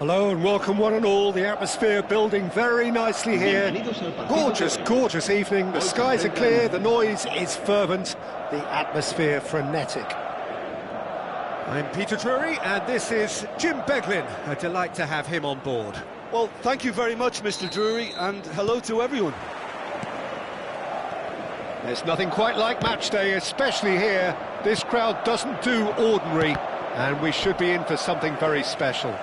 Hello and welcome one and all. The atmosphere building very nicely here. Gorgeous, gorgeous evening. The skies are clear, the noise is fervent, the atmosphere frenetic. I'm Peter Drury and this is Jim Beglin. A delight to have him on board. Well, thank you very much, Mr. Drury, and hello to everyone. There's nothing quite like match day, especially here. This crowd doesn't do ordinary, and we should be in for something very special.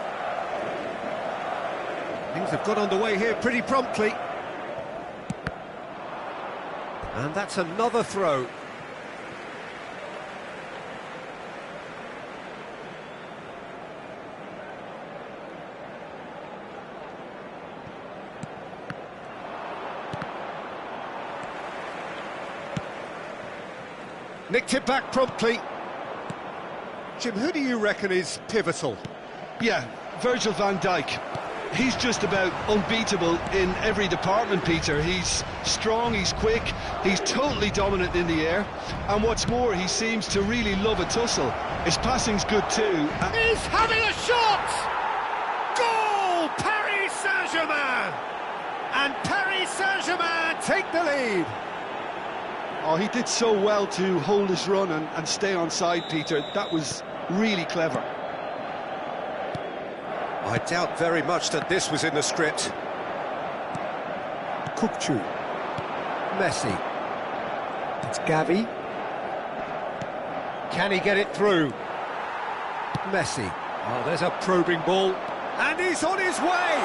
Things have got underway here pretty promptly. And that's another throw. Nicked it back promptly. Jim, who do you reckon is pivotal? Yeah, Virgil van Dijk. He's just about unbeatable in every department, Peter. He's strong, he's quick, he's totally dominant in the air, and what's more, he seems to really love a tussle. His passing's good too. He's having a shot! Goal! Paris Saint-Germain! And Paris Saint-Germain take the lead. Oh, he did so well to hold his run and stay on side, Peter. That was really clever. I doubt very much that this was in the script. Kukçu. Messi. It's Gavi. Can he get it through? Messi. Oh, there's a probing ball. And he's on his way!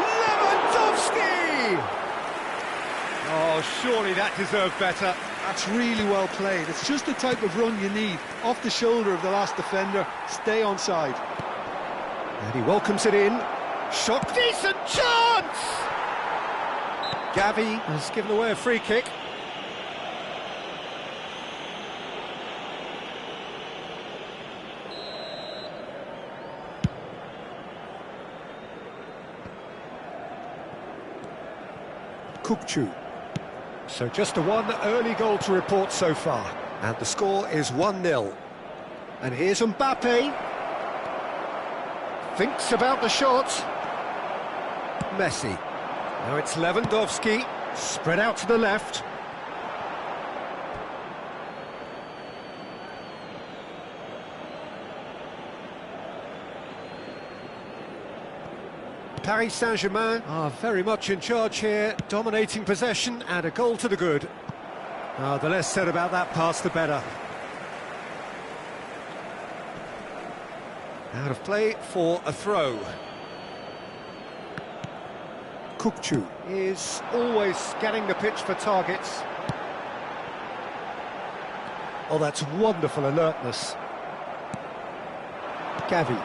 Lewandowski! Oh, surely that deserved better. That's really well played. It's just the type of run you need. Off the shoulder of the last defender, stay on side. And he welcomes it in. Shot. Decent chance! Gavi has given away a free kick. Kukçu. So just the one early goal to report so far. And the score is 1-0. And here's Mbappe. Thinks about the shot. Messi. Now it's Lewandowski, spread out to the left. Paris Saint-Germain are very much in charge here, dominating possession and a goal to the good. The less said about that pass, the better. Out of play for a throw. Kukçu is always scanning the pitch for targets. Oh, that's wonderful alertness. Gavi.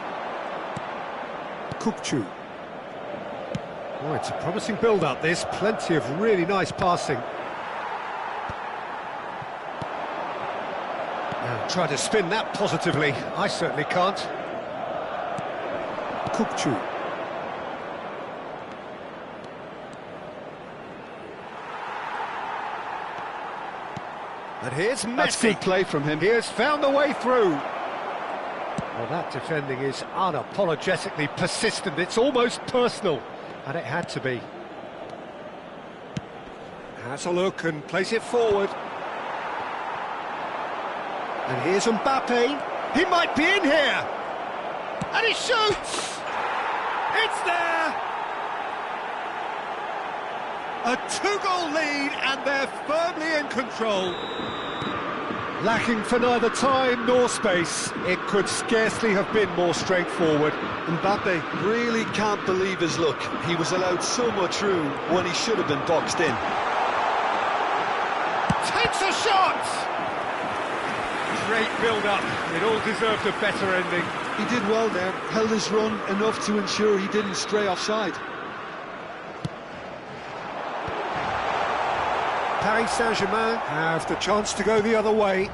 Kukçu. Oh, it's a promising build-up, this. Plenty of really nice passing. Now, try to spin that positively. I certainly can't. Kukçu. And here's Messi. That's good play from him. He has found the way through. Well, that defending is unapologetically persistent. It's almost personal, and it had to be. Has a look and plays it forward. And here's Mbappe. He might be in here. And he shoots! It's there! A two-goal lead, and they're firmly in control. Lacking for neither time nor space, it could scarcely have been more straightforward. Mbappe really can't believe his luck. He was allowed so much room when he should have been boxed in. Takes a shot! Great build-up. It all deserved a better ending. He did well there, held his run enough to ensure he didn't stray offside. Paris Saint-Germain have the chance to go the other way.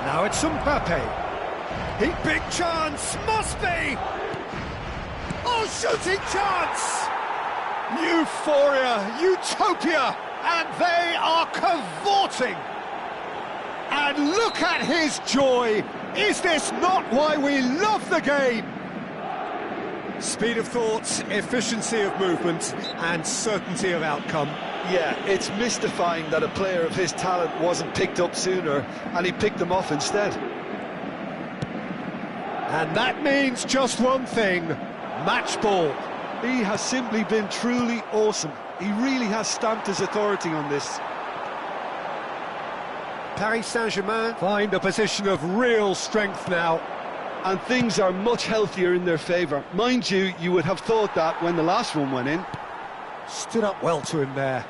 Now it's Mbappe. Big chance, must be! Oh, shooting chance! Euphoria, utopia, and they are cavorting. And look at his joy! Is this not why we love the game? Speed of thought, efficiency of movement, and certainty of outcome. Yeah, it's mystifying that a player of his talent wasn't picked up sooner, and he picked them off instead. And that means just one thing, match ball. He has simply been truly awesome. He really has stamped his authority on this. Paris Saint-Germain find a position of real strength now. And things are much healthier in their favour. Mind you, you would have thought that when the last one went in. Stood up well to him there.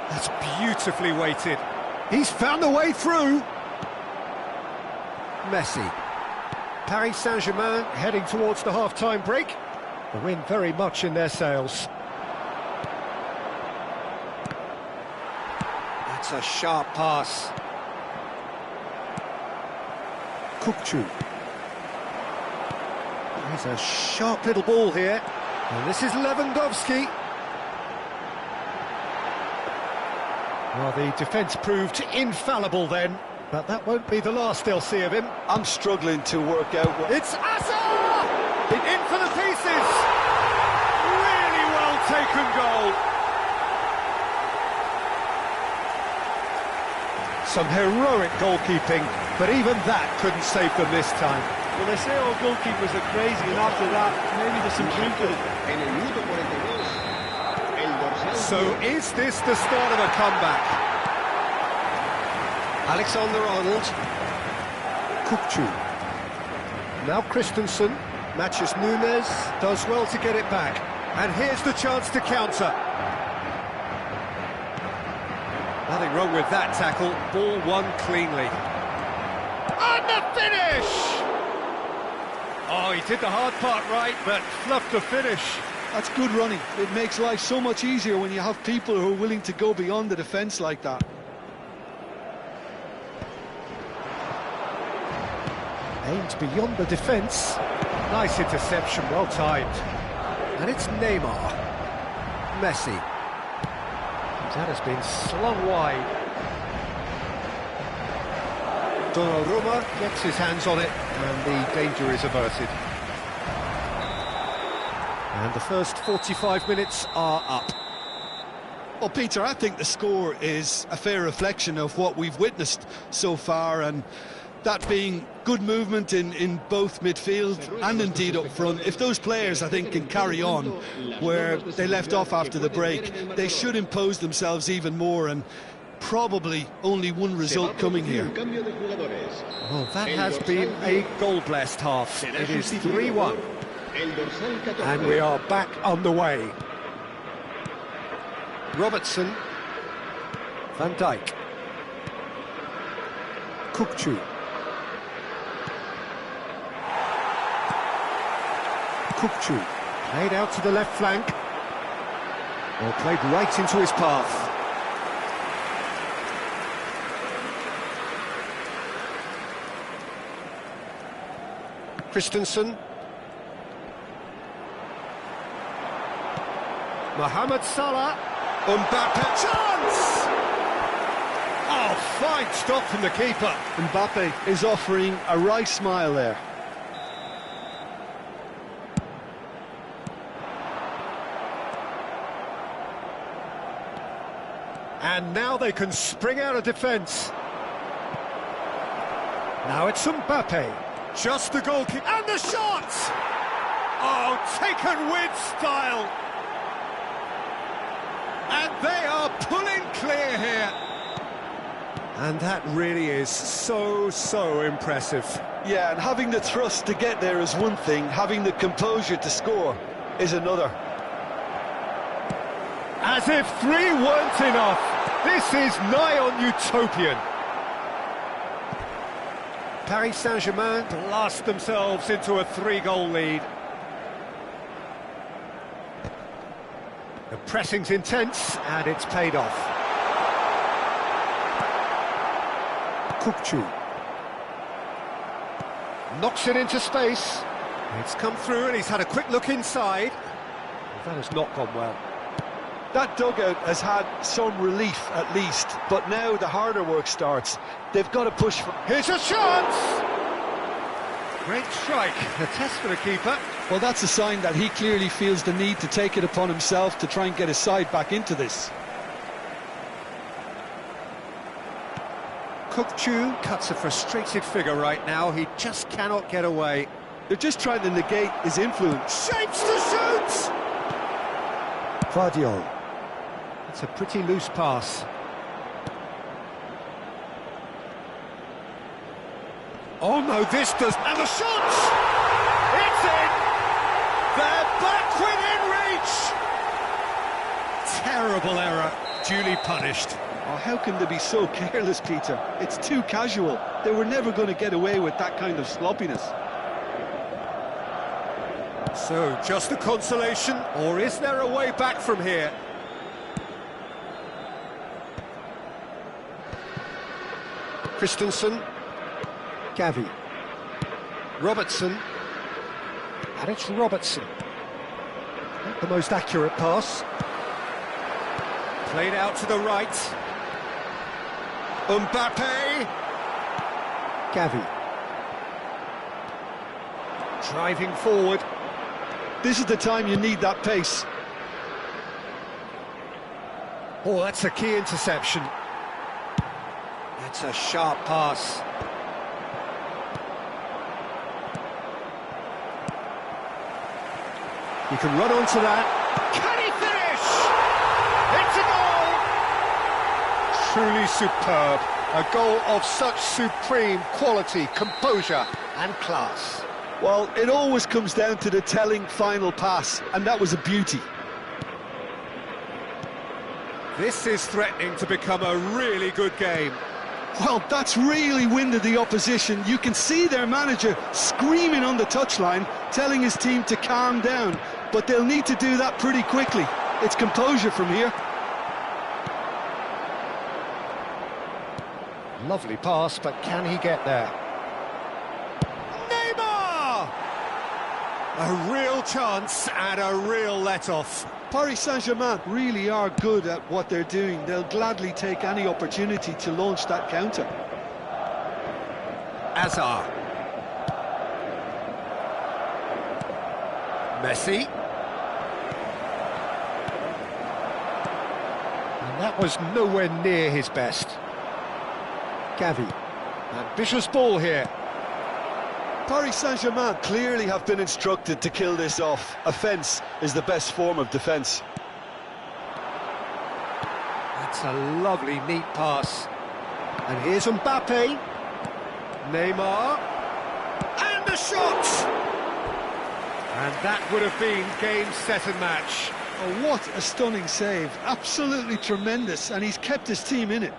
That's beautifully weighted. He's found a way through. Messi. Paris Saint-Germain heading towards the half-time break. The wind very much in their sails. That's a sharp pass. Kukçu. There's a sharp little ball here. And this is Lewandowski. Well, the defence proved infallible then, but that won't be the last they'll see of him. I'm struggling to work out what... It's Asa! In for the pieces! Really well taken goal. Some heroic goalkeeping, but even that couldn't save them this time. Well, they say all goalkeepers are crazy, and after that, maybe there's some truth to it. So is this the start of a comeback? Alexander-Arnold. Kukçu. Now Christensen. Matches Nunes. Does well to get it back. And here's the chance to counter. Nothing wrong with that tackle. Ball won cleanly. And the finish! Oh, he did the hard part right, but fluffed the finish. That's good running. It makes life so much easier when you have people who are willing to go beyond the defence like that. Aimed beyond the defence. Nice interception, well timed. And it's Neymar. Messi. That has been slung wide. Donnarumma gets his hands on it, and the danger is averted. And the first 45 minutes are up. Well, Peter, I think the score is a fair reflection of what we've witnessed so far, and that being good movement in both midfield and indeed up front. If those players, I think, can carry on where they left off after the break, they should impose themselves even more, and probably only one result coming here. Well, that has been a goal-blessed half. It is 3-1. And we are back on the way. Robertson. Van Dijk. Kukçu. Kukçu. Played out to the left flank. Or played right into his path. Christensen. Mohamed Salah. Mbappe. Chance! Oh, fine stop from the keeper. Mbappe is offering a right smile there. And now they can spring out of defence. Now it's Mbappe. Just the goalkeeper. And the shot! Oh, taken with style. And they are pulling clear here. And that really is so impressive. Yeah, and having the thrust to get there is one thing, having the composure to score is another. As if 3 weren't enough, this is nigh on utopian. Paris Saint-Germain blast themselves into a 3-goal lead. The pressing's intense, and it's paid off. Kukçu. Knocks it into space. It's come through, and he's had a quick look inside. That has not gone well. That dugout has had some relief, at least, but now the harder work starts. They've got to push for... Here's a chance! Great strike, a test for the keeper. Well, that's a sign that he clearly feels the need to take it upon himself to try and get his side back into this. Kukçu cuts a frustrated figure right now. He just cannot get away. They're just trying to negate his influence. Shapes to shoot! Vardiol. It's a pretty loose pass. Oh no, this does... And the shot! It's in! They're back within reach! Terrible error, duly punished. Oh, how can they be so careless, Peter? It's too casual. They were never going to get away with that kind of sloppiness. So, just a consolation, or is there a way back from here? Christensen. Gavi. Robertson. And it's Robertson. Not the most accurate pass. Played out to the right. Mbappe. Gavi. Driving forward. This is the time you need that pace. Oh, that's a key interception. That's a sharp pass. He can run onto that. Can he finish? It's a goal! Truly superb. A goal of such supreme quality, composure and class. Well, it always comes down to the telling final pass, and that was a beauty. This is threatening to become a really good game. Well, that's really winded the opposition. You can see their manager screaming on the touchline, telling his team to calm down. But they'll need to do that pretty quickly. It's composure from here. Lovely pass, but can he get there? Neymar! A real chance and a real let-off. Paris Saint-Germain really are good at what they're doing. They'll gladly take any opportunity to launch that counter. Hazard. Messi. And that was nowhere near his best. Gavi. Ambitious ball here. Paris Saint-Germain clearly have been instructed to kill this off. Offence is the best form of defence. That's a lovely, neat pass. And here's Mbappe. Neymar. And the shot! And that would have been game, set and match. Oh, what a stunning save. Absolutely tremendous, and he's kept his team in it.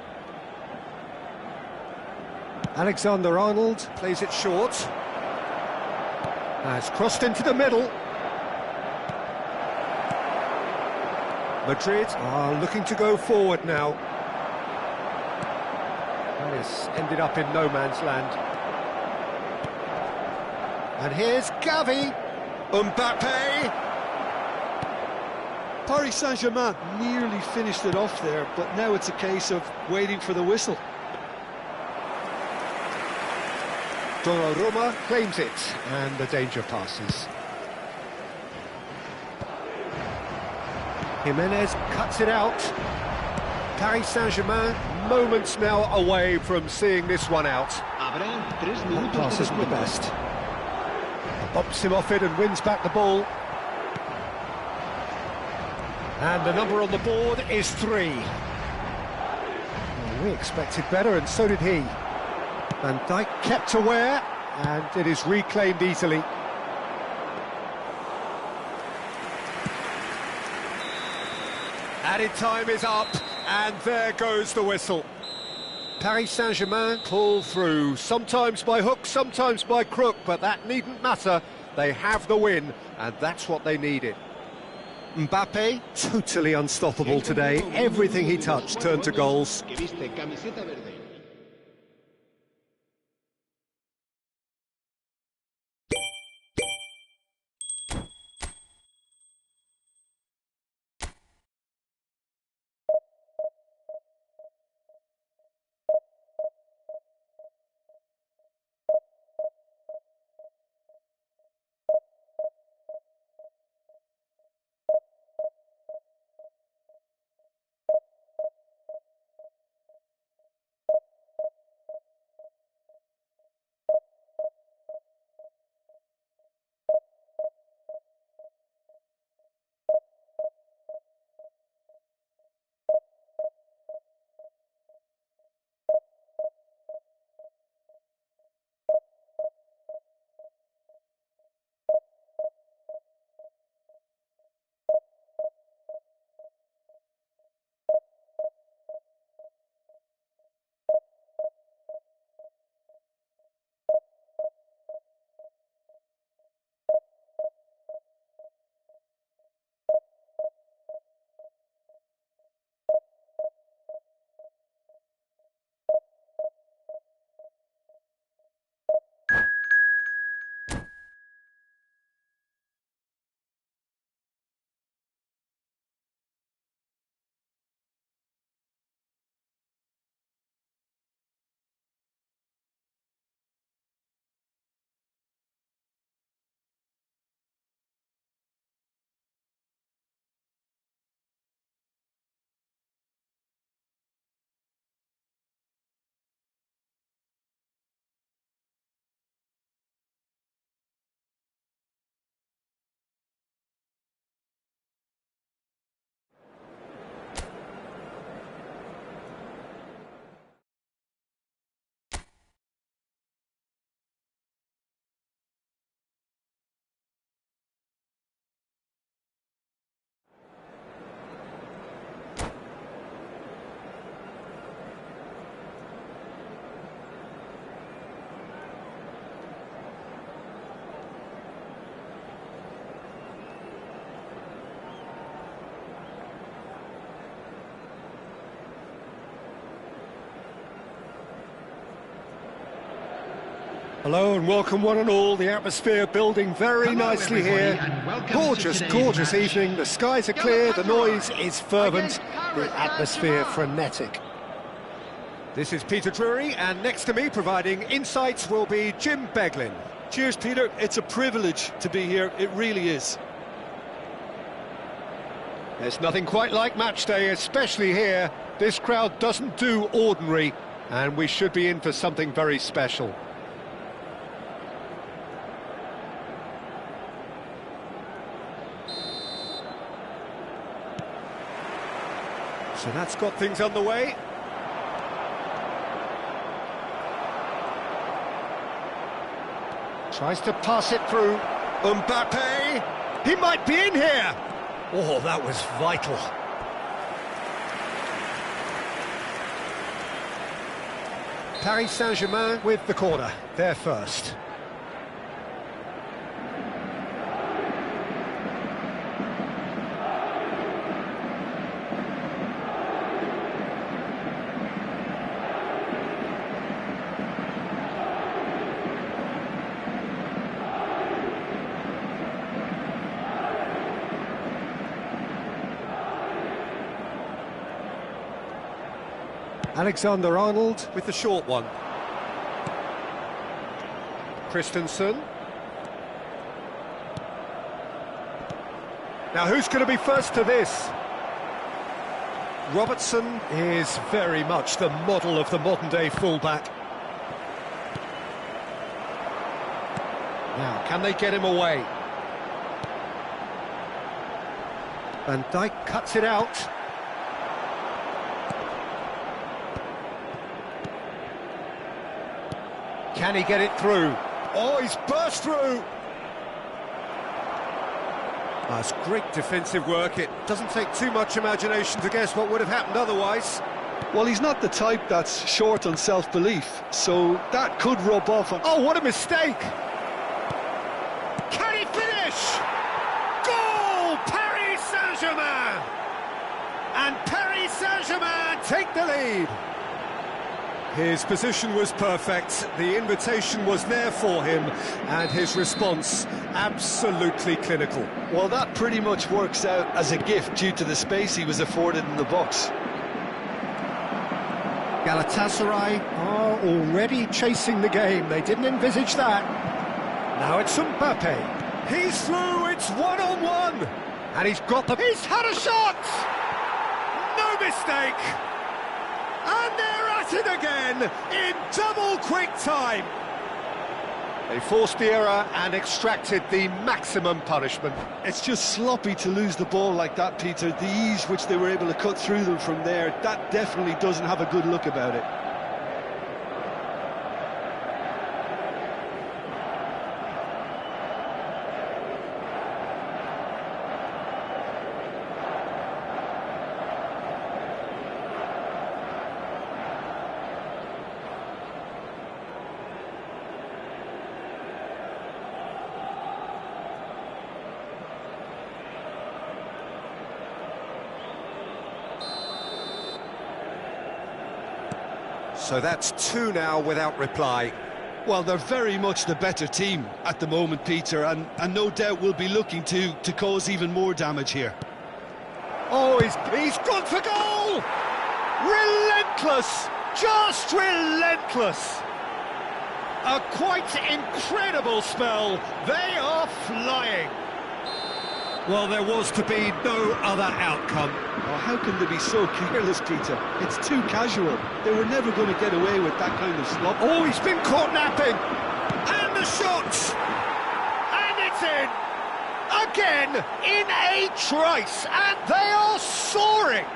Alexander-Arnold. Plays it short. Has crossed into the middle. Madrid are looking to go forward now. That has ended up in no man's land. And here's Gavi. Mbappe. Paris Saint-Germain nearly finished it off there, but now it's a case of waiting for the whistle. Donnarumma claims it, and the danger passes. Jimenez cuts it out. Paris Saint-Germain moments now away from seeing this one out. That pass isn't the best. Bumps him off it and wins back the ball. And the number on the board is 3. Well, we expected better, and so did he. Van Dijk kept aware, and it is reclaimed easily. Added time is up, and there goes the whistle. Paris Saint-Germain pull through, sometimes by hook, sometimes by crook, but that needn't matter. They have the win, and that's what they needed. Mbappe, totally unstoppable today. Everything he touched turned to goals. Hello and welcome one and all. The atmosphere building very nicely here. Gorgeous evening. The skies are clear, the noise is fervent, the atmosphere frenetic. This is Peter Drury, and next to me providing insights will be Jim Beglin. Cheers, Peter. It's a privilege to be here. It really is. There's nothing quite like match day, especially here. This crowd doesn't do ordinary, and we should be in for something very special. So that's got things underway. Tries to pass it through. Mbappe! He might be in here! Oh, that was vital. Paris Saint-Germain with the corner. They're first. Alexander-Arnold with the short one. Christensen. Now who's going to be first to this? Robertson is very much the model of the modern-day fullback. Now, can they get him away? Van Dijk cuts it out. Can he get it through? Oh, he's burst through! That's great defensive work. It doesn't take too much imagination to guess what would have happened otherwise. Well, he's not the type that's short on self-belief, so that could rub off on... Oh, what a mistake! Can he finish? Goal! Paris Saint-Germain! And Paris Saint-Germain take the lead. His position was perfect, the invitation was there for him, and his response absolutely clinical. Well, that pretty much works out as a gift due to the space he was afforded in the box. Galatasaray are already chasing the game, they didn't envisage that. Now it's Mbappe. He's through, it's one-on-one. And he's got the... He's had a shot! No mistake! And they're at it again in double quick time. They forced the error and extracted the maximum punishment. It's just sloppy to lose the ball like that, Peter. The ease which they were able to cut through them from there, that definitely doesn't have a good look about it. So that's two now without reply. Well, they're very much the better team at the moment, Peter, and no doubt will be looking to cause even more damage here. Oh, he's gone for goal! Relentless! Just relentless! A quite incredible spell. They are flying. Well, there was to be no other outcome. Oh, how can they be so careless, Peter? It's too casual. They were never going to get away with that kind of slop. Oh, he's been caught napping! And the shot! And it's in! Again, in a trice, and they are soaring!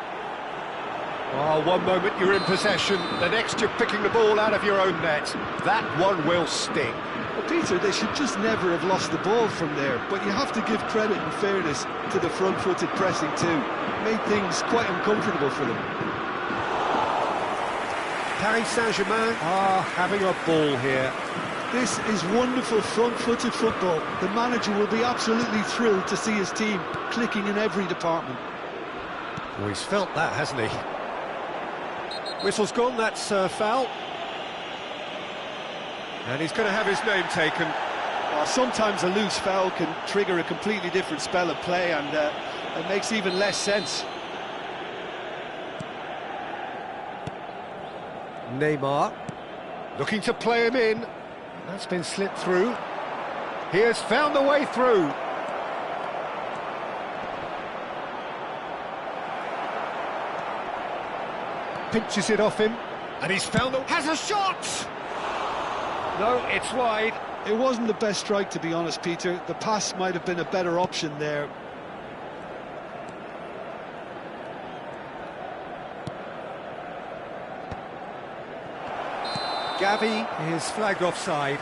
Oh, one moment you're in possession, the next you're picking the ball out of your own net. That one will sting. Well, Peter, they should just never have lost the ball from there, but you have to give credit and fairness to the front-footed pressing too. Made things quite uncomfortable for them. Paris Saint-Germain are having a ball here. This is wonderful front-footed football. The manager will be absolutely thrilled to see his team clicking in every department. Well, he's felt that, hasn't he? Whistle's gone, that's foul. And he's going to have his name taken. Sometimes a loose foul can trigger a completely different spell of play, and it makes even less sense. Neymar, looking to play him in. That's been slipped through. He has found the way through. Pinches it off him, and he's found the... has a shot! No, it's wide. It wasn't the best strike, to be honest, Peter. The pass might have been a better option there. Gavi is flagged offside.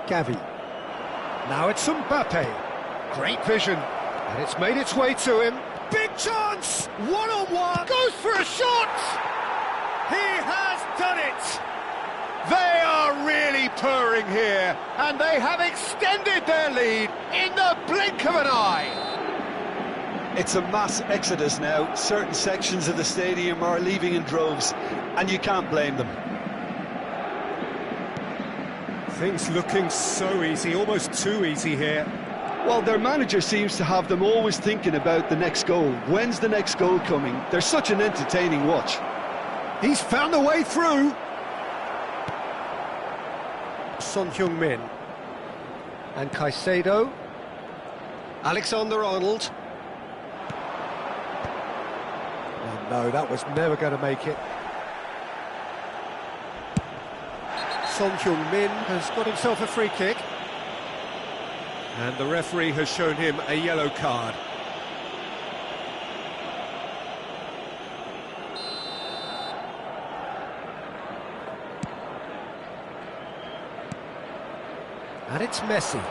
Gavi. Now it's Mbappe. Great vision. And it's made its way to him. Big chance! One-on-one! Goes for a shot! He has done it! They are really purring here, and they have extended their lead in the blink of an eye. It's a mass exodus now. Certain sections of the stadium are leaving in droves, and you can't blame them. Things looking so easy, almost too easy here. Well, their manager seems to have them always thinking about the next goal. When's the next goal coming? They're such an entertaining watch. He's found a way through. Son Heung-min. And Caicedo. Alexander-Arnold. Oh no, that was never going to make it. Son Heung-min has got himself a free kick. And the referee has shown him a yellow card. And it's Messi.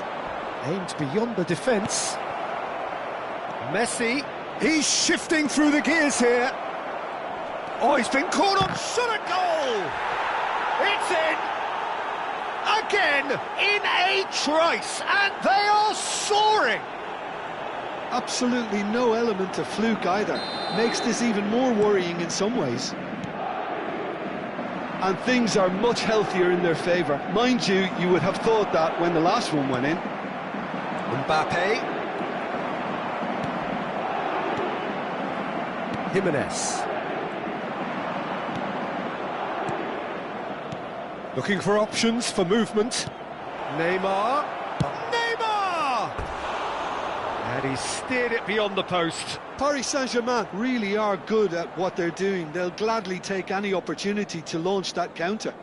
Aimed beyond the defence. Messi, he's shifting through the gears here. Oh, he's been caught on, shot a goal! It's in! Again, in a trice, and they are soaring! Absolutely no element of fluke either. Makes this even more worrying in some ways. And things are much healthier in their favour. Mind you, you would have thought that when the last one went in. Mbappe. Jimenez. Looking for options for movement. Neymar. Neymar! And he steered it beyond the post. Paris Saint-Germain really are good at what they're doing. They'll gladly take any opportunity to launch that counter.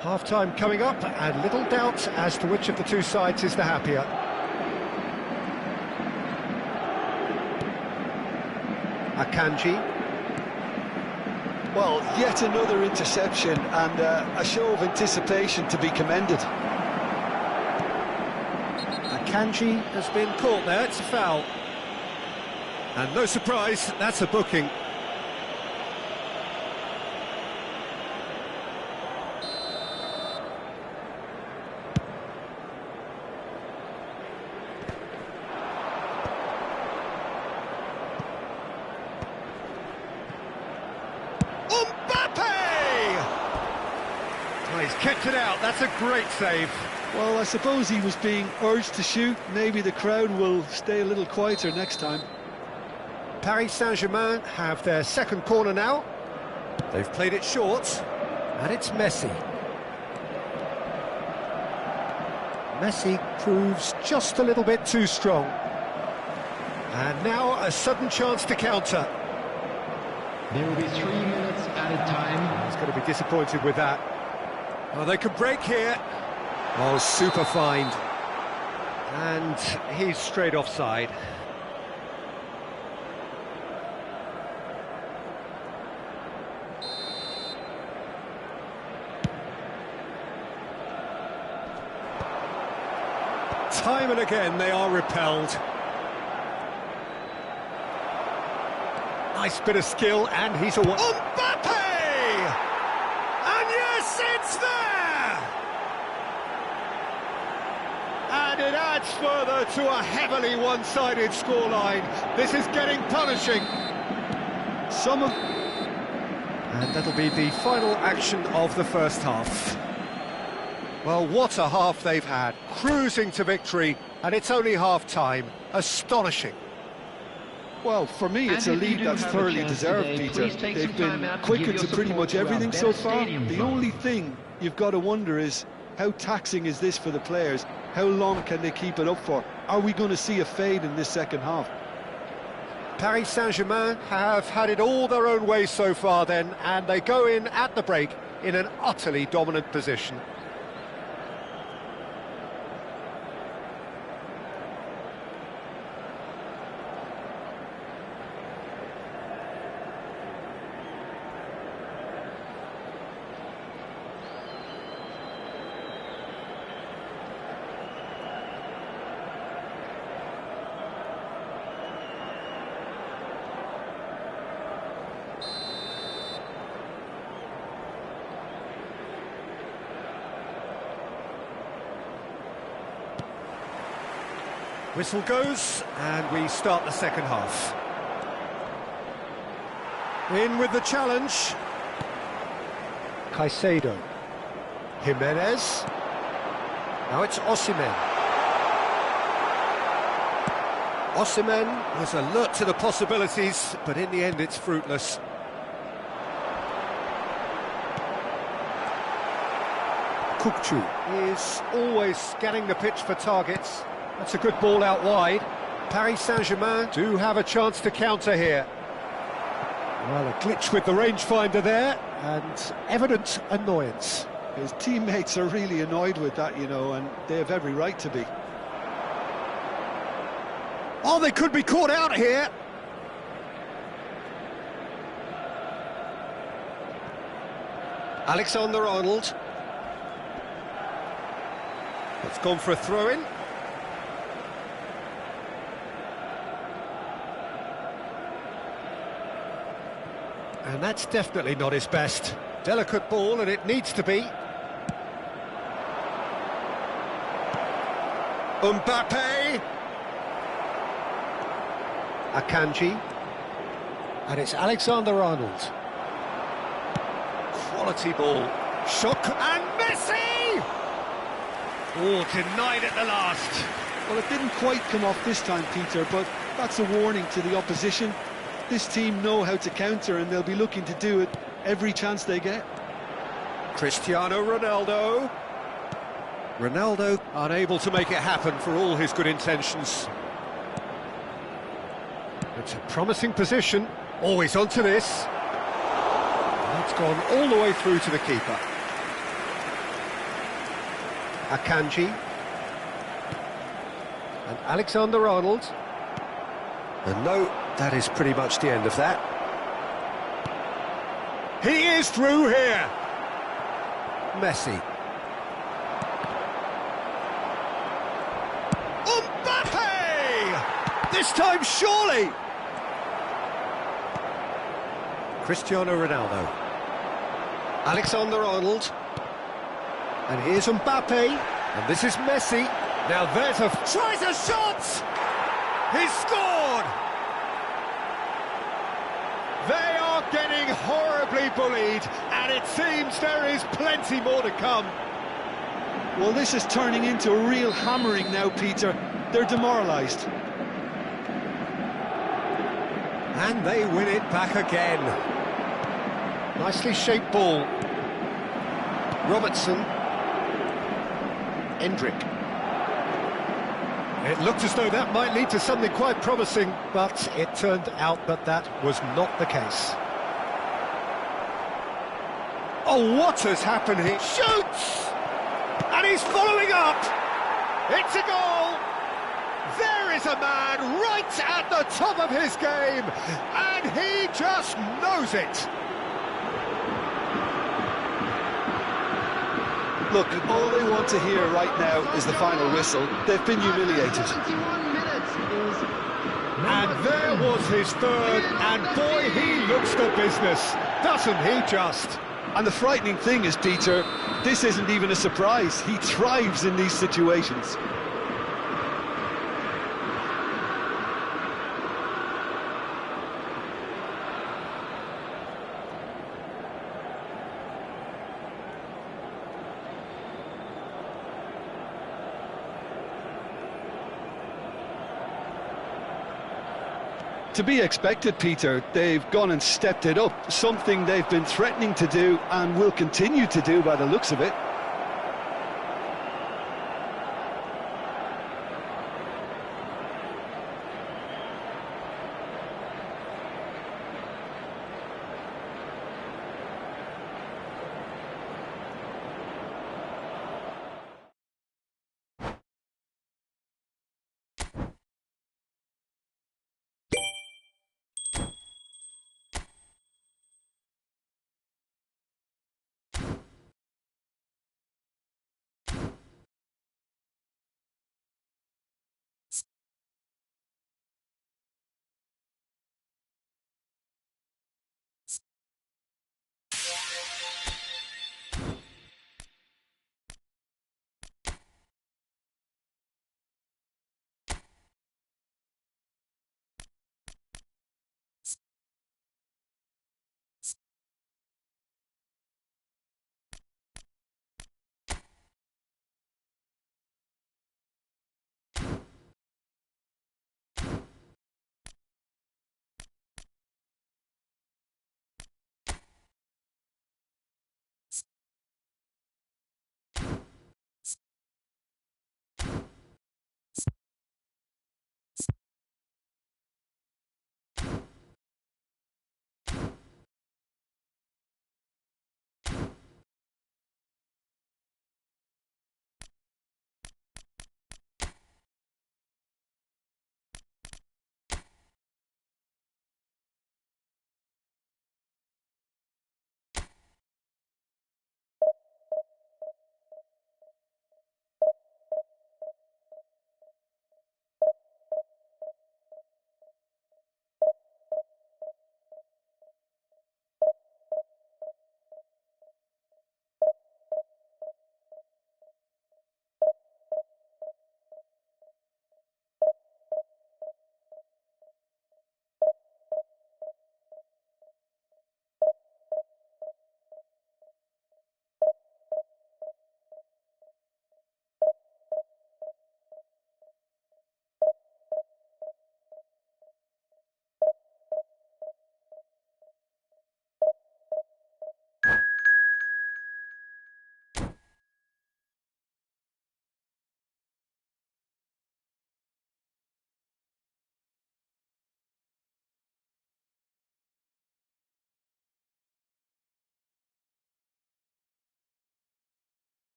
Half-time coming up, and little doubt as to which of the two sides is the happier. Akanji. Well, yet another interception, and a show of anticipation to be commended. Akanji has been caught there, it's a foul. And no surprise, that's a booking. He's kept it out, that's a great save. Well, I suppose he was being urged to shoot. Maybe the crowd will stay a little quieter next time. Paris Saint-Germain have their second corner now. They've played it short. And it's Messi. Messi proves just a little bit too strong. And now a sudden chance to counter. There will be 3 minutes added time. He's going to be disappointed with that. Oh, they could break here. Oh, super find. And he's straight offside. Time and again they are repelled. Nice bit of skill, and he's away. Mbappe! And yes, it's there! And it adds further to a heavily one-sided scoreline. This is getting punishing. And that'll be the final action of the first half. Well, what a half they've had, cruising to victory, and it's only half-time. Astonishing. Well, for me, it's a lead that's thoroughly deserved, Peter. They've been quick into pretty much everything so far. The only thing you've got to wonder is, how taxing is this for the players? How long can they keep it up for? Are we going to see a fade in this second half? Paris Saint-Germain have had it all their own way so far then, and they go in at the break in an utterly dominant position. Whistle goes, and we start the second half. In with the challenge. Caicedo. Jimenez. Now it's Osimhen. Osimhen was alert to the possibilities, but in the end it's fruitless. Kukçu is always scanning the pitch for targets. That's a good ball out wide. Paris Saint-Germain do have a chance to counter here. Well, a glitch with the rangefinder there, and evident annoyance. His teammates are really annoyed with that, you know, and they have every right to be. Oh, they could be caught out here. Alexander-Arnold. It's gone for a throw-in. And that's definitely not his best. Delicate ball, and it needs to be. Mbappe. Akanji. And it's Alexander-Arnold. Quality ball. Shock, and Messi! Oh, denied at the last. Well, it didn't quite come off this time, Peter, but that's a warning to the opposition. This team know how to counter, and they'll be looking to do it every chance they get. Cristiano Ronaldo. Ronaldo unable to make it happen for all his good intentions. It's a promising position. Always onto this. That's gone all the way through to the keeper. Akanji. And Alexander-Arnold. And no, that is pretty much the end of that. He is through here. Messi. Mbappe! This time, surely. Cristiano Ronaldo. Alexander-Arnold. And here's Mbappe. And this is Messi. Now there's a... Tries a shot! He's scored! They are getting horribly bullied, and it seems there is plenty more to come. Well, this is turning into a real hammering now, Peter. They're demoralised. And they win it back again. Nicely shaped ball. Robertson. Endrick. It looked as though that might lead to something quite promising, but it turned out that that was not the case. Oh, what has happened here? Shoots! And he's following up! It's a goal! There is a man right at the top of his game, and he just knows it! Look, all they want to hear right now is the final whistle. They've been humiliated. And there was his third, and boy, he looks the business, doesn't he just? And the frightening thing is, Peter, this isn't even a surprise. He thrives in these situations. To be expected, Peter. They've gone and stepped it up, something they've been threatening to do and will continue to do by the looks of it.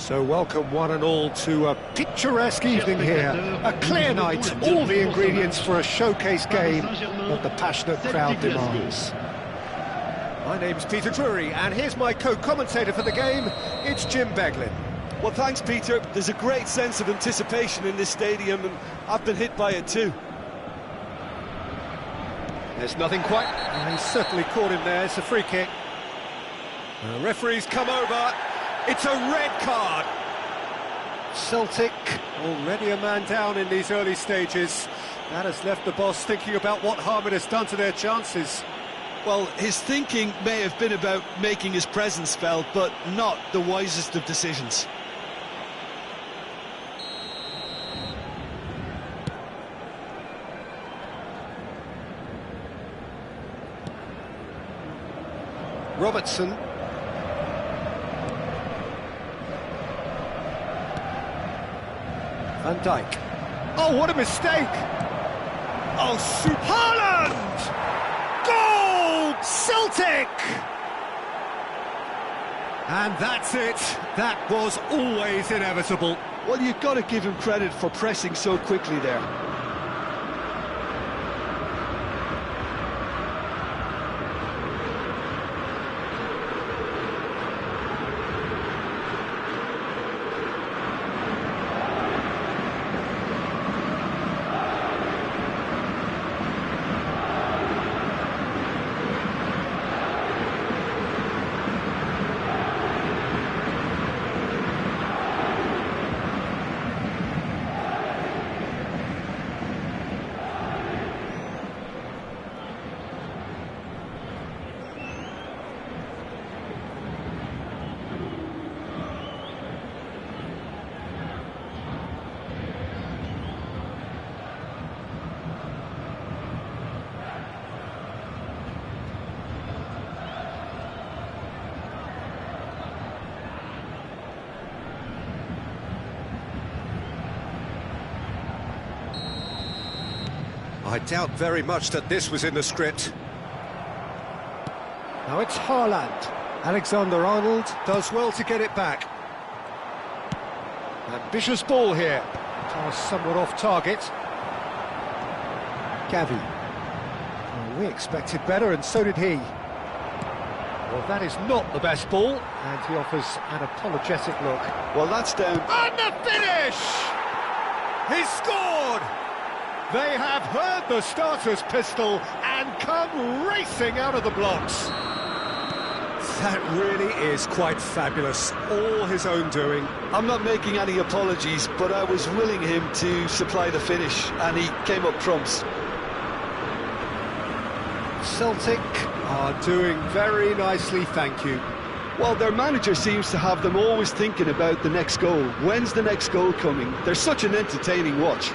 So welcome one and all to a picturesque evening here, a clear night, all the ingredients for a showcase game that the passionate crowd demands. My name's Peter Drury, and here's my co-commentator for the game, it's Jim Beglin. Well, thanks, Peter. There's a great sense of anticipation in this stadium, and I've been hit by it too. There's nothing quite... And he's certainly caught him there. It's a free kick. The referee's come over. It's a red card. Celtic already a man down in these early stages. That has left the boss thinking about what harm it has done to their chances. Well, his thinking may have been about making his presence felt, but not the wisest of decisions. Robertson. Van Dijk. Oh, what a mistake! Oh, Haaland! Goal! Celtic! And that's it. That was always inevitable. Well, you've got to give him credit for pressing so quickly there. I doubt very much that this was in the script. Now it's Haaland. Alexander-Arnold Does well to get it back. Ambitious ball here. pass somewhat off target. Gavi. Well, we expected better, and so did he. Well, that is not the best ball. And he offers an apologetic look. Well, that's down. And the finish! He's scored! They have heard the starter's pistol and come racing out of the blocks. That really is quite fabulous. All his own doing. I'm not making any apologies, but I was willing him to supply the finish, and he came up trumps. Celtic are doing very nicely, thank you. Well, their manager seems to have them always thinking about the next goal. When's the next goal coming? They're such an entertaining watch.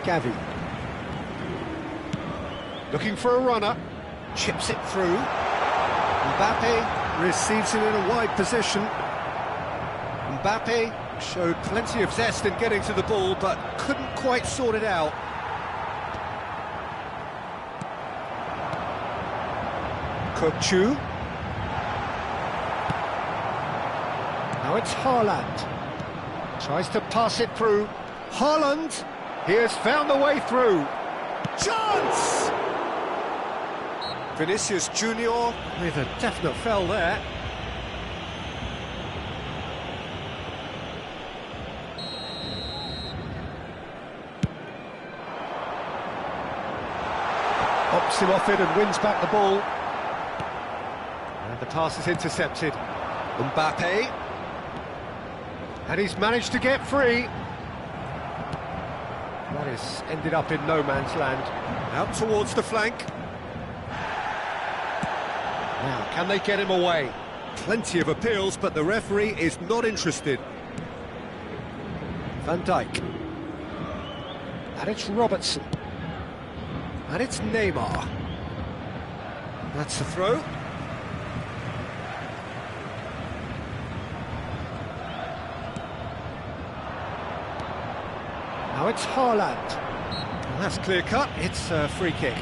Gavi. Looking for a runner. Chips it through. Mbappe receives it in a wide position. Mbappe showed plenty of zest in getting to the ball, but couldn't quite sort it out. Kochu. Now it's Haaland. Tries to pass it through. Haaland. He has found the way through. Chance! Vinicius Junior with a definite foul there. Opts him off it and wins back the ball. And the pass is intercepted. Mbappe. And he's managed to get free. That has ended up in no man's land. Out towards the flank. Now, can they get him away? Plenty of appeals, but the referee is not interested. Van Dijk. And it's Robertson. And it's Neymar. That's a throw. Now it's Haaland. Well, that's clear cut. It's a free kick.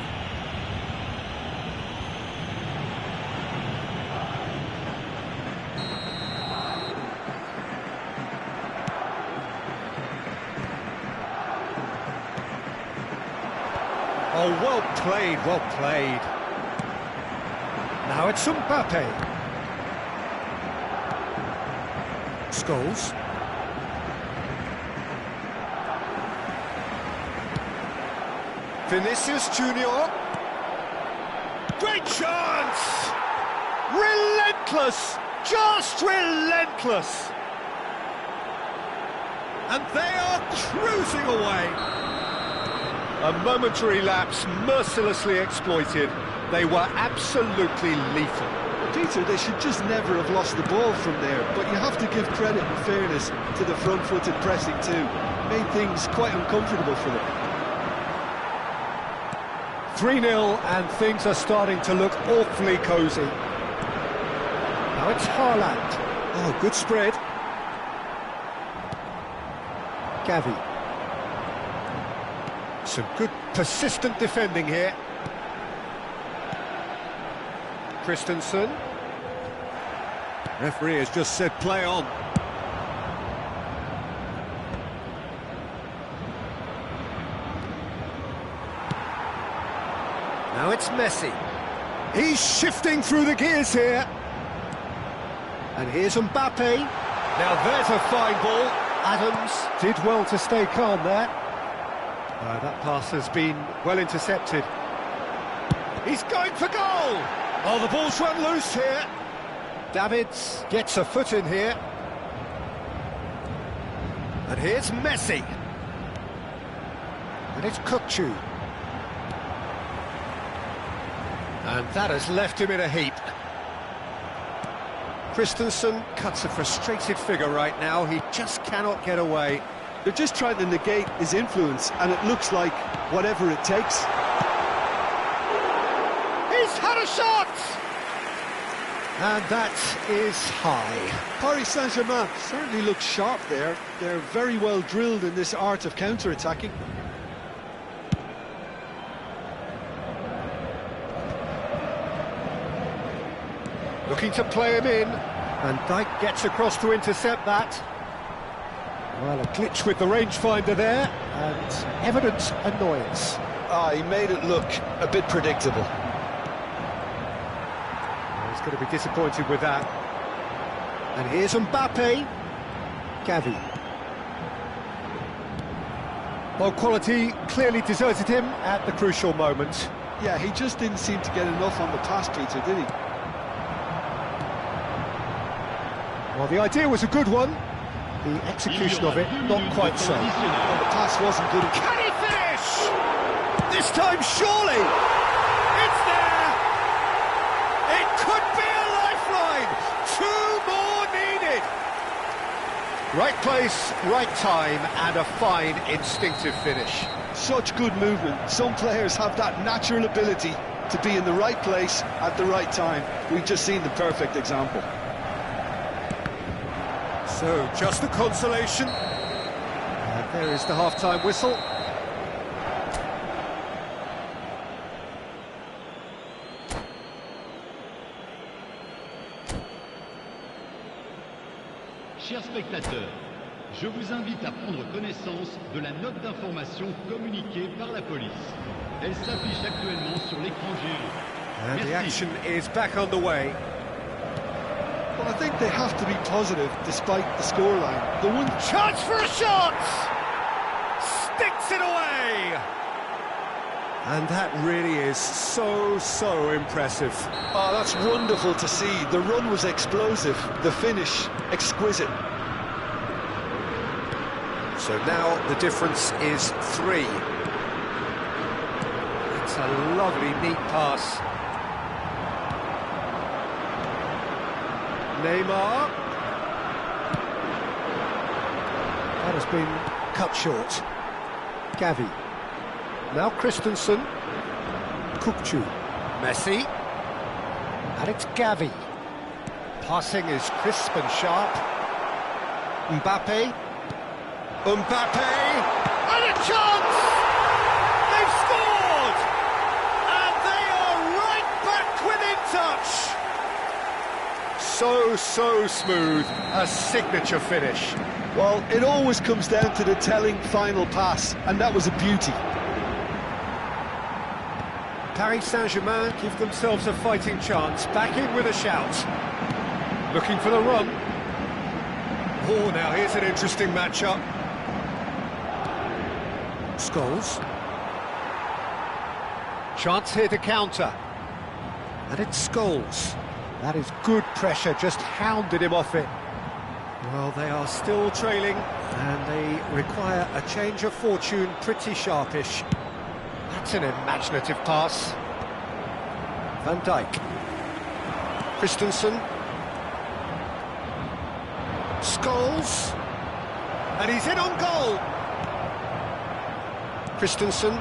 Oh, well played, well played. Now it's Mbappe. Scholes. Vinicius Junior. Great chance! Relentless! Just relentless! And they are cruising away. A momentary lapse mercilessly exploited. They were absolutely lethal. Peter, they should just never have lost the ball from there, but you have to give credit and fairness to the front-footed pressing too. Made things quite uncomfortable for them. 3-0 and things are starting to look awfully cosy. Now it's Haaland. Oh, good spread. Gavi. Some good persistent defending here. Christensen. Referee has just said play on. Now it's Messi. He's shifting through the gears here. And here's Mbappe. Now there's a fine ball. Adams did well to stay calm there. That pass has been well intercepted. He's going for goal. Oh, the ball's run loose here. Davids gets a foot in here. And here's Messi. And it's Kukçu. And that has left him in a heap. Christensen cuts a frustrated figure right now. He just cannot get away. They're just trying to negate his influence, and it looks like whatever it takes. He's had a shot! And that is high. Paris Saint-Germain certainly looks sharp there. They're very well drilled in this art of counter-attacking. Looking to play him in. And Dijk gets across to intercept that. Well, a glitch with the rangefinder there, and evident annoyance. He made it look a bit predictable. He's going to be disappointed with that. And here's Mbappe. Gavi. Well, quality clearly deserted him at the crucial moment. Yeah, he just didn't seem to get enough on the pass, Peter, did he? Well, the idea was a good one. The execution of it, not quite so. Well, the pass wasn't good. Can he finish? This time, surely! It's there! It could be a lifeline! 2 more needed! Right place, right time, and a fine instinctive finish. Such good movement. Some players have that natural ability to be in the right place at the right time. We've just seen the perfect example. So, just a consolation. And there is the half-time whistle. Chers spectateurs, je vous invite à prendre connaissance de la note d'information communiquée par la police. Elle s'affiche actuellement sur l'écran géant. And the action is back on the way. Well, I think they have to be positive despite the scoreline. The one Chance for a shot! Sticks it away! And that really is so impressive. Oh, that's wonderful to see. The run was explosive, the finish exquisite. So now the difference is 3. It's a lovely, neat pass. Neymar. That has been cut short. Gavi. Now Christensen. Kukçu. Messi. And it's Gavi. Passing is crisp and sharp. Mbappe. Mbappe! And a chance! They've scored! And they are right back within touch! So smooth, a signature finish. Well, it always comes down to the telling final pass, and that was a beauty. Paris Saint-Germain give themselves a fighting chance, back in with a shout. Looking for the run. Oh, now here's an interesting matchup. Scholes. Chance here to counter. And it's Scholes. That is good pressure, just hounded him off it. Well, they are still trailing, and they require a change of fortune pretty sharpish. That's an imaginative pass. Van Dijk. Christensen. Scholes. And he's in on goal. Christensen.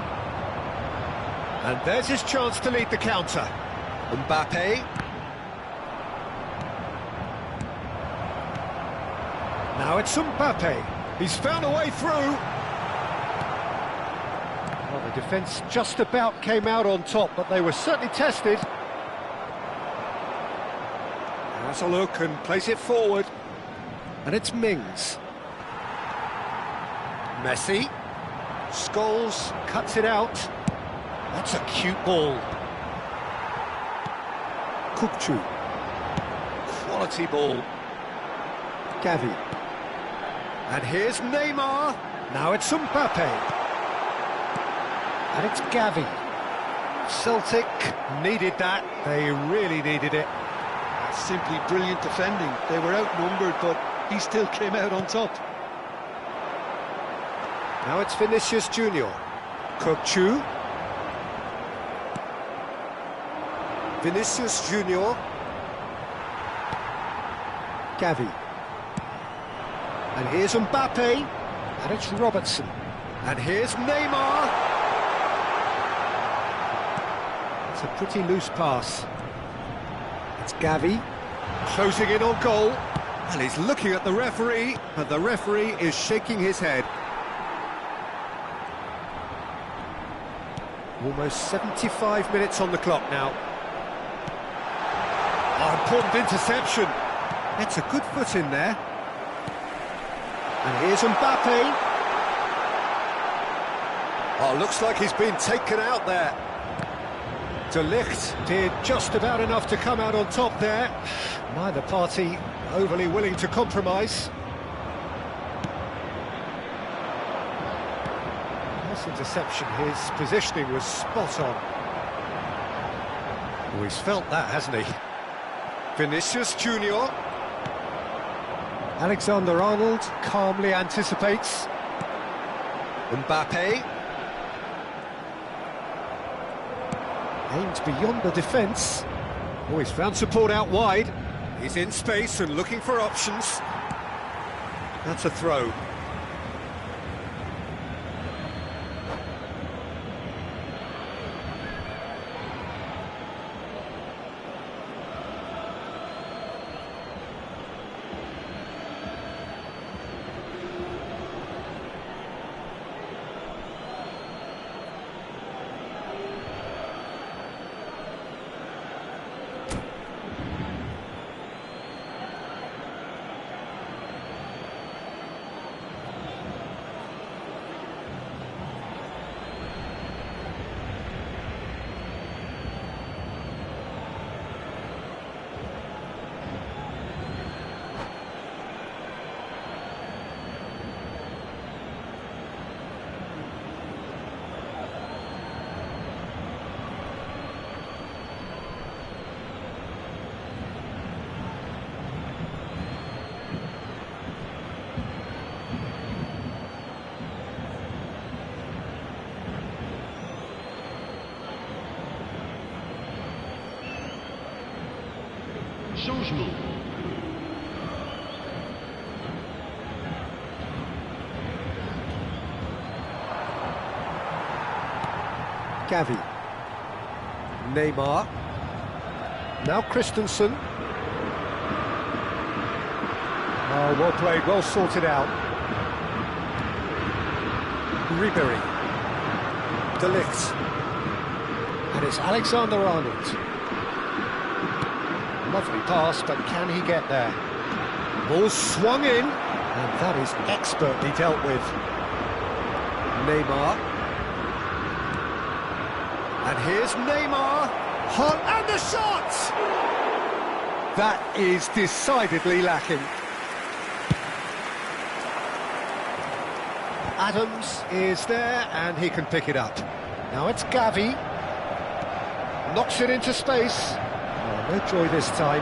And there's his chance to lead the counter. Mbappe. Now it's Mbappe. He's found a way through. Well, the defence just about came out on top, but they were certainly tested. Has a look and plays it forward. And it's Mings. Messi. Scholes cuts it out. That's a cute ball. Kukçu. Quality ball. Gavi. And here's Neymar. Now it's Mbappe. And it's Gavi. Celtic needed that. They really needed it. Simply brilliant defending. They were outnumbered, but he still came out on top. Now it's Vinicius Junior. Kukçu. Vinicius Junior. Gavi. And here's Mbappe. And it's Robertson. And here's Neymar. It's a pretty loose pass. It's Gavi. Closing in on goal. And he's looking at the referee, and the referee is shaking his head. Almost 75 minutes on the clock now. Oh, important interception. It's a good foot in there. And here's Mbappe. Oh, looks like he's been taken out there. De Ligt did just about enough to come out on top there. Neither party overly willing to compromise. Nice interception, his positioning was spot on. Oh, he's felt that, hasn't he? Vinicius Junior. Alexander-Arnold calmly anticipates. Mbappe. Aims beyond the defence. Oh, he's found support out wide. He's in space and looking for options. That's a throw. Changement. Gavi. Neymar. Now Christensen. Oh, well played, well sorted out. Ribery. De Ligt. And it's Alexander-Arnold. Lovely pass, but can he get there? Ball swung in, and that is expertly dealt with. Neymar. And here's Neymar. Hot, and the shot! That is decidedly lacking. Adams is there, and he can pick it up. Now it's Gavi. Knocks it into space. Oh, no joy this time.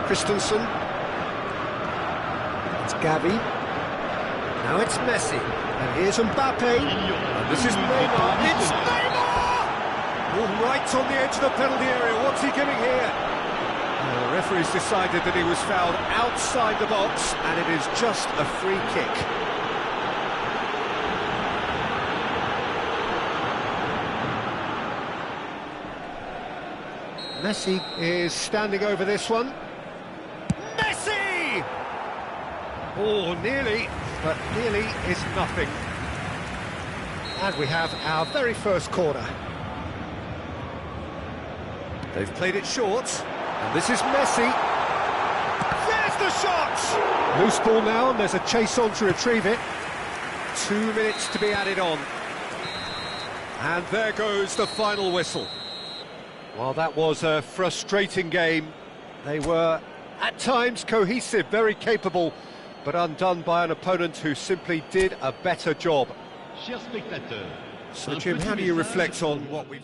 Christensen. It's Gavi. Now it's Messi. And here's Mbappe. And this is Neymar. It's Neymar! All right on the edge of the penalty area. What's he giving here? The referee's decided that he was fouled outside the box, and it is just a free kick. Messi is standing over this one. Messi! Oh, nearly, but nearly is nothing. And we have our very first corner. They've played it short, and this is Messi. There's the shot! Loose ball now, and there's a chase on to retrieve it. 2 minutes to be added on. And there goes the final whistle. Well, that was a frustrating game. They were, at times, cohesive, very capable, but undone by an opponent who simply did a better job. Chers spectateurs, So, Jim, how do you reflect on what we've...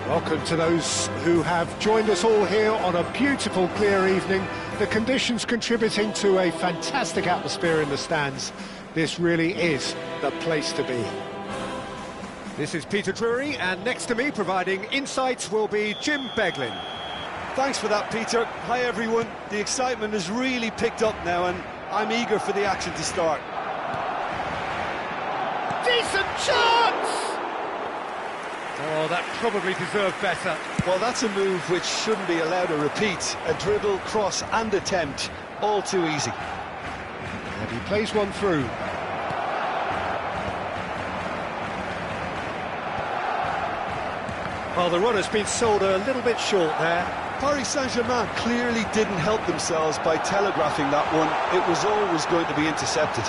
Welcome to those who have joined us all here on a beautiful, clear evening. The conditions contributing to a fantastic atmosphere in the stands. This really is the place to be. This is Peter Drury, and next to me, providing insights, will be Jim Beglin. Thanks for that, Peter. Hi, everyone. The excitement has really picked up now, and I'm eager for the action to start. Decent chance! Oh, that probably deserved better. Well, that's a move which shouldn't be allowed to repeat. A dribble, cross and attempt, all too easy. And he plays one through. Well, the run has been sold a little bit short there. Paris Saint-Germain clearly didn't help themselves by telegraphing that one. It was always going to be intercepted.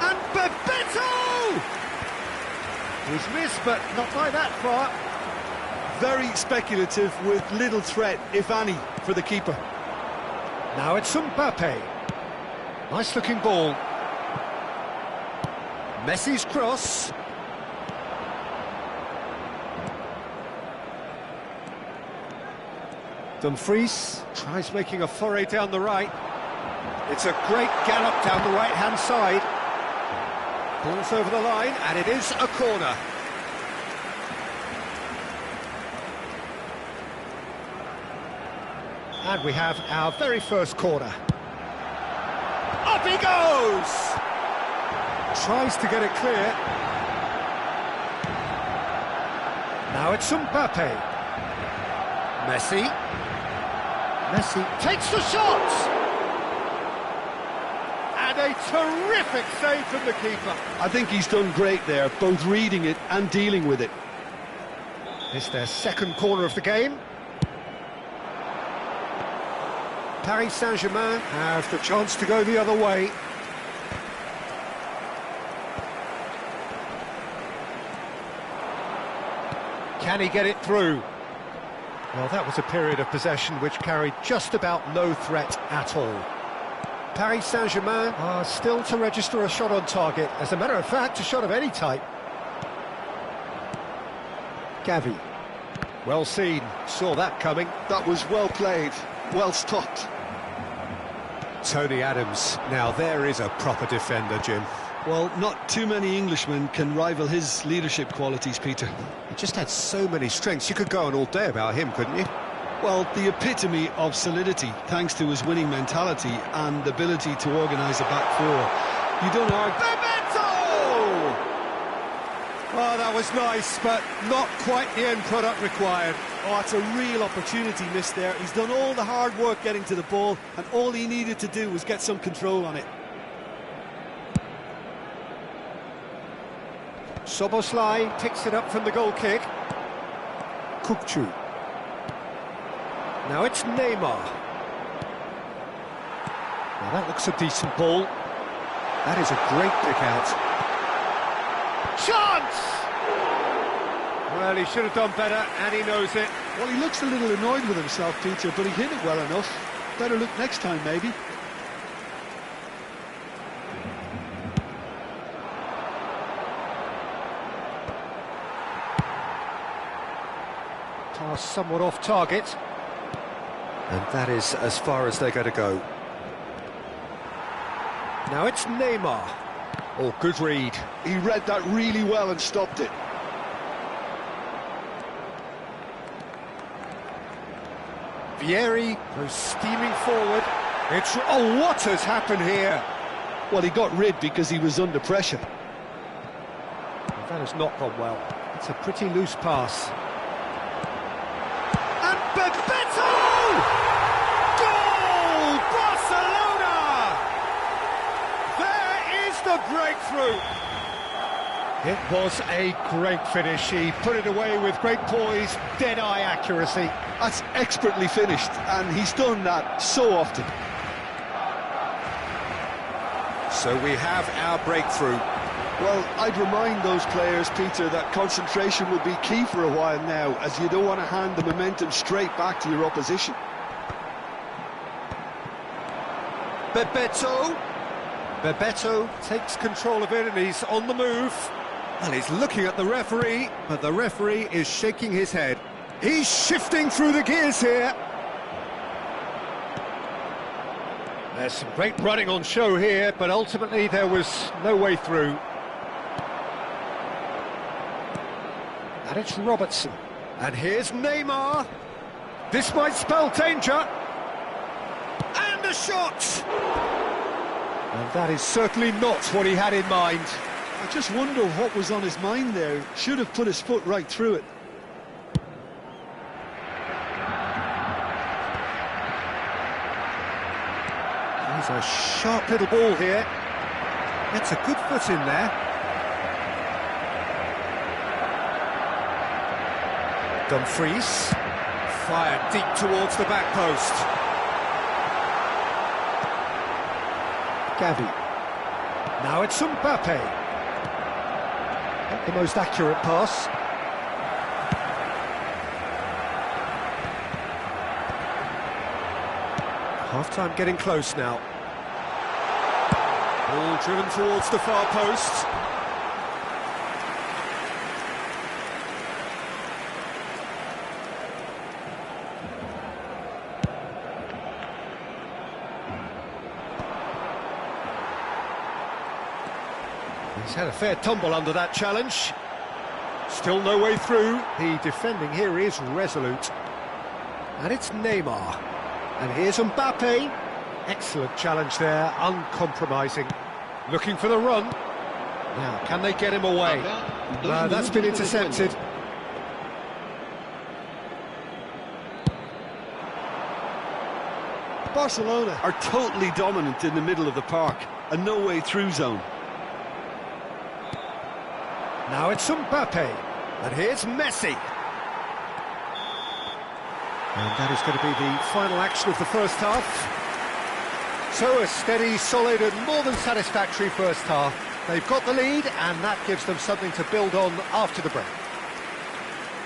And Bebeto! He's missed, but not by that far. Very speculative with little threat, if any, for the keeper. Now it's Mbappe. Nice looking ball. Messi's cross. Dumfries tries making a foray down the right. It's a great gallop down the right-hand side. Ball's over the line, and it is a corner. And we have our very first corner. Up he goes! Tries to get it clear. Now it's Mbappe. Messi takes the shot! And a terrific save from the keeper. I think he's done great there, both reading it and dealing with it. It's their second corner of the game. Paris Saint-Germain have the chance to go the other way. Can he get it through? Well, that was a period of possession which carried just about no threat at all. Paris Saint-Germain are still to register a shot on target. As a matter of fact, a shot of any type. Gavi. Well seen, saw that coming. That was well played, well stopped. Tony Adams. Now there is a proper defender, Jim. Well, not too many Englishmen can rival his leadership qualities, Peter. He just had so many strengths. You could go on all day about him, couldn't you? Well, the epitome of solidity, thanks to his winning mentality and ability to organise a back four. You don't argue... Bebeto! Oh, that was nice, but not quite the end product required. Oh, it's a real opportunity missed there. He's done all the hard work getting to the ball, and all he needed to do was get some control on it. Soboslai picks it up from the goal kick. Kukçu. Now it's Neymar. Now that looks a decent ball. That is a great pick out. Chance! Well, he should have done better, and he knows it. Well, he looks a little annoyed with himself, Peter, but he hit it well enough. Better look next time, maybe. Pass somewhat off target. And that is as far as they're going to go. Now it's Neymar. Oh, good read. He read that really well and stopped it. Vieri goes steaming forward. It's... Oh, what has happened here? Well, he got rid because he was under pressure. That has not gone well. It's a pretty loose pass. And Bebeto! Goal! Barcelona! There is the breakthrough. It was a great finish. He put it away with great poise, dead-eye accuracy. That's expertly finished, and he's done that so often. So we have our breakthrough. Well, I'd remind those players, Peter, that concentration will be key for a while now, as you don't want to hand the momentum straight back to your opposition. Bebeto. Bebeto takes control of it, and he's on the move. Well, he's looking at the referee, but the referee is shaking his head. He's shifting through the gears here. There's some great running on show here, but ultimately there was no way through. And it's Robertson. And here's Neymar. This might spell danger. And a shot! And that is certainly not what he had in mind. I just wonder what was on his mind there. Should have put his foot right through it. He's a sharp little ball here. Gets a good foot in there. Dumfries. Fired deep towards the back post. Gavi. Now it's Mbappe. Not the most accurate pass. Half-time getting close now. Ball driven towards the far post. He's had a fair tumble under that challenge. Still no way through. The defending here is resolute. And it's Neymar. And here's Mbappe. Excellent challenge there, uncompromising. Looking for the run. Now, can they get him away? No, that's been intercepted. Barcelona are totally dominant in the middle of the park. A no-way through zone. Now it's Mbappe. And here's Messi. And that is going to be the final action of the first half. So a steady, solid and more than satisfactory first half. They've got the lead and that gives them something to build on after the break.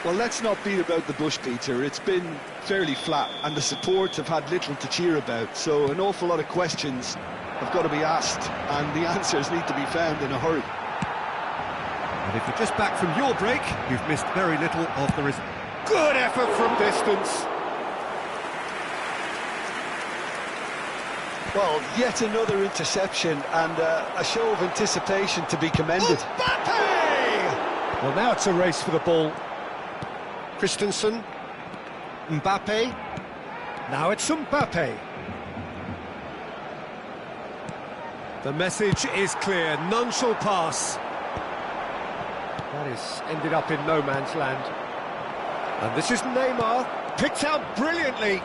Well, let's not beat about the bush, Peter. It's been fairly flat and the supports have had little to cheer about. So an awful lot of questions have got to be asked and the answers need to be found in a hurry. And if you're just back from your break, you've missed very little of the result. Good effort from distance. Well, yet another interception and a show of anticipation to be commended. Mbappe! Well, now it's a race for the ball. Christensen. Mbappe. Now it's Mbappe. The message is clear. None shall pass. That is ended up in no man's land. And this is Neymar. Picked out brilliantly.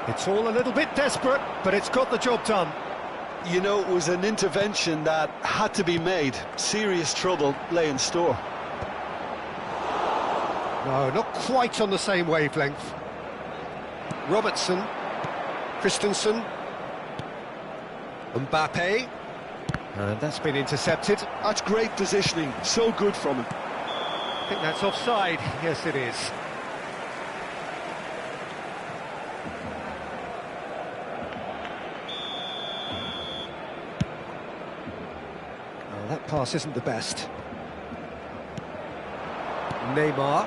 It's all a little bit desperate, but it's got the job done. You know, it was an intervention that had to be made. Serious trouble lay in store. No, not quite on the same wavelength. Robertson. Christensen. Mbappe. And that's been intercepted. That's great positioning. So good from him. I think that's offside. Yes, it is. That pass isn't the best. Neymar.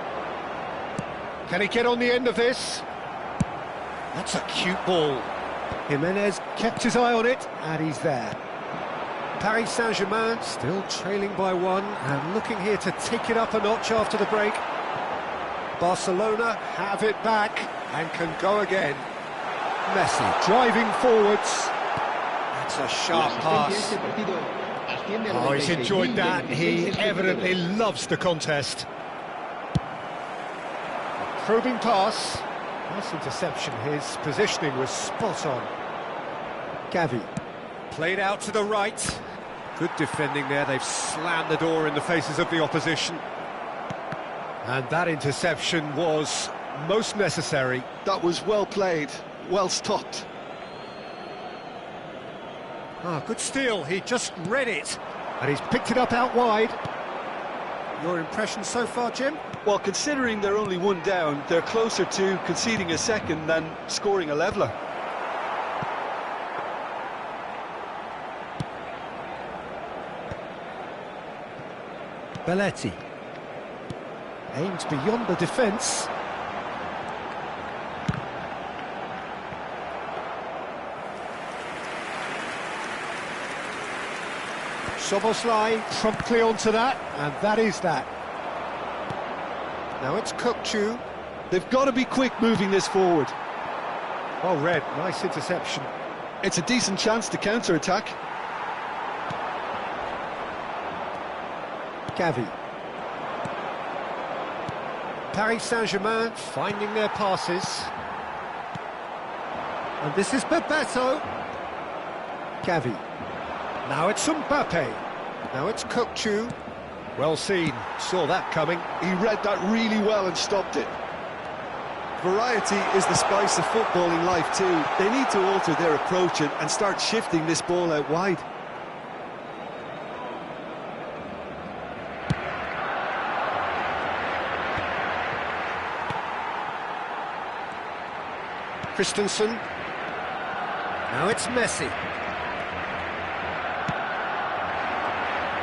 Can he get on the end of this? That's a cute ball. Jimenez kept his eye on it, and he's there. Paris Saint-Germain still trailing by one, and looking here to take it up a notch after the break. Barcelona have it back, and can go again. Messi driving forwards. That's a sharp pass. Oh, he's enjoyed that. He evidently loves the contest. Probing pass. Nice interception. His positioning was spot on. Gavi. Played out to the right. Good defending there. They've slammed the door in the faces of the opposition. And that interception was most necessary. That was well played, well stopped. Ah, good steal, he just read it, and he's picked it up out wide. Your impression so far, Jim? Well, considering they're only one down, they're closer to conceding a second than scoring a leveller. Belletti. Aimed beyond the defence. Soboslai promptly onto that, and that is that. Now it's Kukçu. They've got to be quick moving this forward. Well read, nice interception. It's a decent chance to counter-attack. Gavi. Paris Saint-Germain finding their passes. And this is Bebeto. Gavi. Now it's Mbappe. Now it's Kukçu. Well seen, saw that coming. He read that really well and stopped it. Variety is the spice of footballing life too. They need to alter their approach and start shifting this ball out wide. Christensen. Now it's Messi.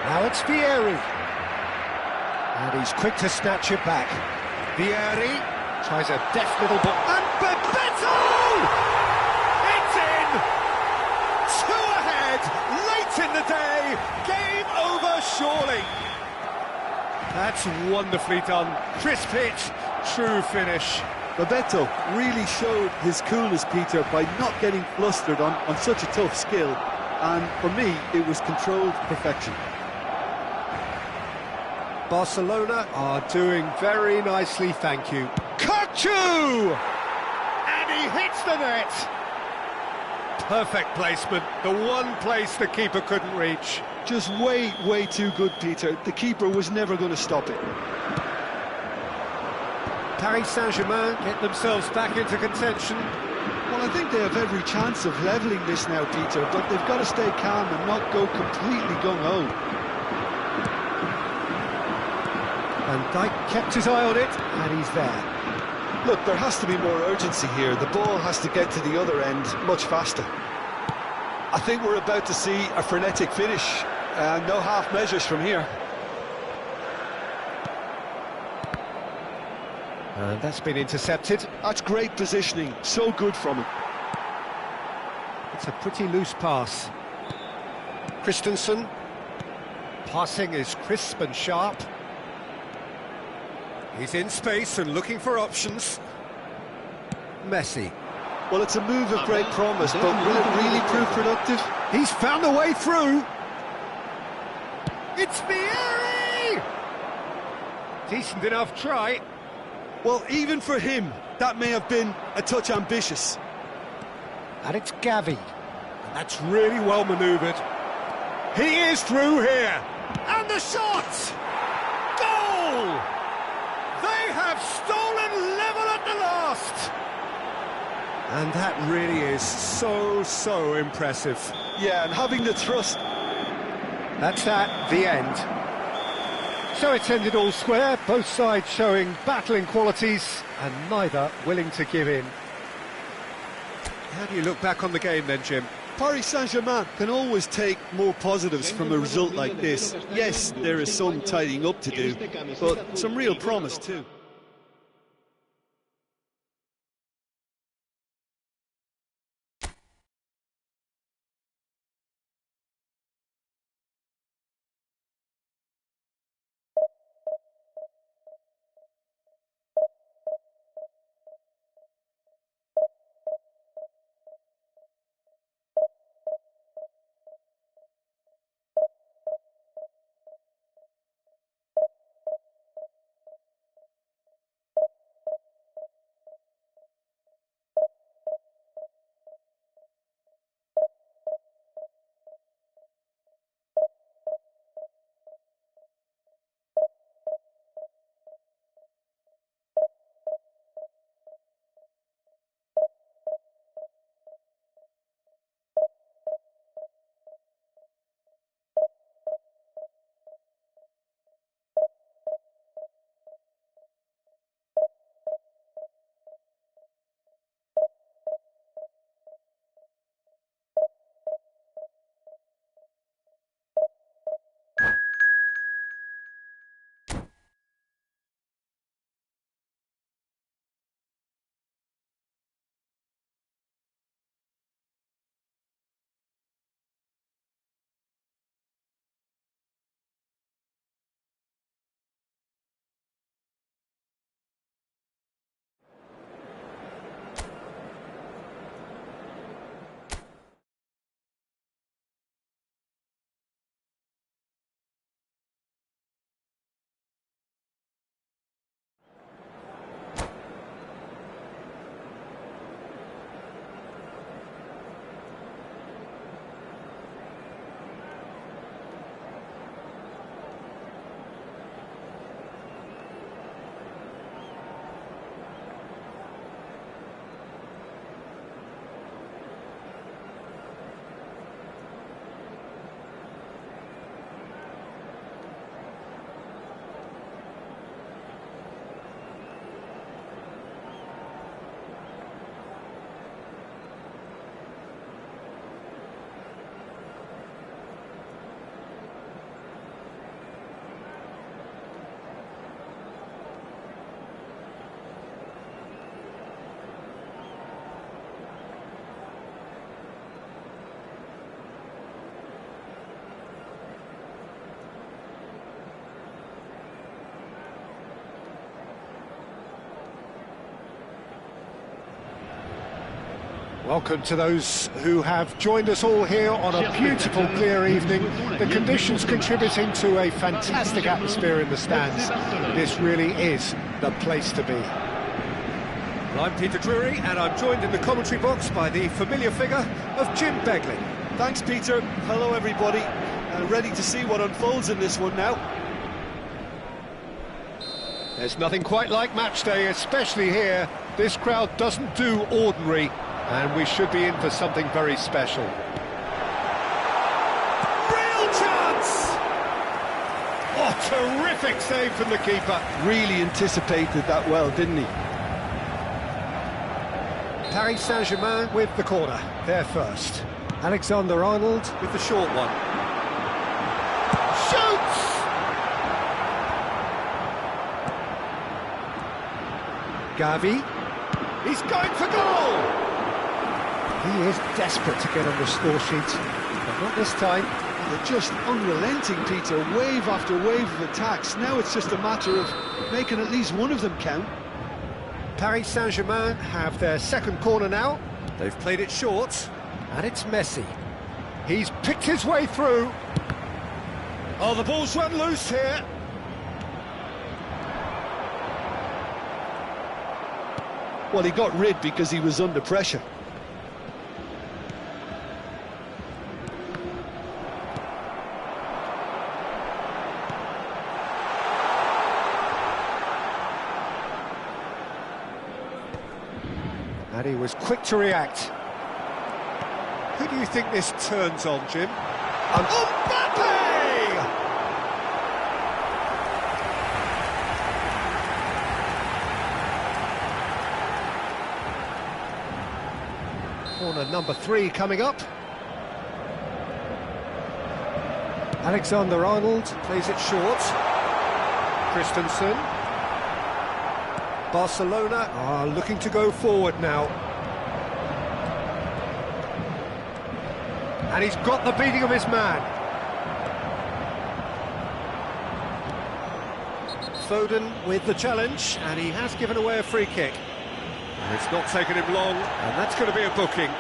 Now it's Vieri. And he's quick to snatch it back. Vieri tries a deft little ball. And Bebeto! It's in! Two ahead, late in the day. Game over, surely. That's wonderfully done. Crisp hit, true finish. Roberto really showed his coolness, Peter, by not getting flustered on such a tough skill. And for me, it was controlled perfection. Barcelona are doing very nicely, thank you. Kachu! And he hits the net. Perfect placement, the one place the keeper couldn't reach. Just way too good, Peter. The keeper was never going to stop it. Paris Saint-Germain get themselves back into contention. Well, I think they have every chance of levelling this now, Peter, but they've got to stay calm and not go completely gung-ho. Van Dijk kept his eye on it, and he's there. Look, there has to be more urgency here. The ball has to get to the other end much faster. I think we're about to see a frenetic finish. No half measures from here. And that's been intercepted. That's great positioning. So good from him. It's a pretty loose pass. Christensen. Passing is crisp and sharp. He's in space and looking for options. Messi. Well, it's a move of great promise, but will it really prove productive? He's found a way through. It's Vieri! Decent enough try. Well, even for him, that may have been a touch ambitious. And it's Gavi. And that's really well manoeuvred. He is through here. And the shot! Goal! They have stolen level at the last. And that really is so impressive. Yeah, and having the thrust. That's that, the end. So it's ended all square, both sides showing battling qualities and neither willing to give in. How do you look back on the game then, Jim? Paris Saint-Germain can always take more positives from a result like this. Yes, there is some tidying up to do, but some real promise too. Welcome to those who have joined us all here on a beautiful, clear evening. The conditions contributing to a fantastic atmosphere in the stands. This really is the place to be. Well, I'm Peter Drury, and I'm joined in the commentary box by the familiar figure of Jim Begley. Thanks, Peter. Hello, everybody. Ready to see what unfolds in this one now. There's nothing quite like match day, especially here. This crowd doesn't do ordinary, and we should be in for something very special. Real chance! Oh, terrific save from the keeper. Really anticipated that well, didn't he? Paris Saint-Germain with the corner. They're first. Alexander-Arnold with the short one. Shoots! Gavi. He's going for goal! He is desperate to get on the score sheet, but not this time. They're just unrelenting, Peter. Wave after wave of attacks. Now it's just a matter of making at least one of them count. Paris Saint-Germain have their second corner now. They've played it short, and it's Messi. He's picked his way through. Oh, the ball's run loose here. Well, he got rid because he was under pressure. And he was quick to react. Who do you think this turns on, Jim? Mbappe! Corner number 3 coming up. Alexander-Arnold plays it short. Christensen. Barcelona are looking to go forward now. And he's got the beating of his man. Foden with the challenge, and he has given away a free kick. And it's not taken him long, and that's going to be a booking.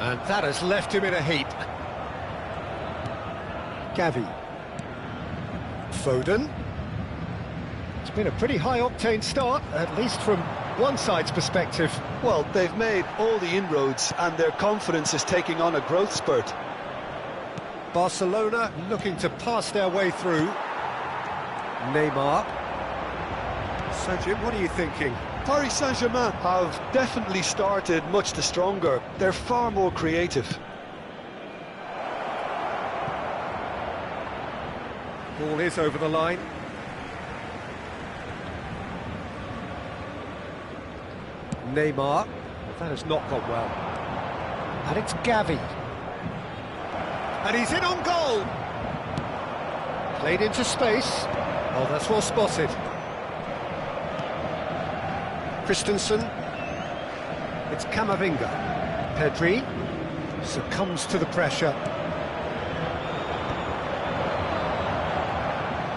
And that has left him in a heap. Gavi. Foden. It's been a pretty high-octane start, at least from one side's perspective. Well, they've made all the inroads and their confidence is taking on a growth spurt. Barcelona looking to pass their way through. Neymar. So, Jim, what are you thinking? Paris Saint-Germain have definitely started much the stronger. They're far more creative. Ball is over the line. Neymar. That has not gone well. And it's Gavi. And he's in on goal. Played into space. Oh, that's well spotted. Christensen. It's Camavinga. Pedri succumbs to the pressure.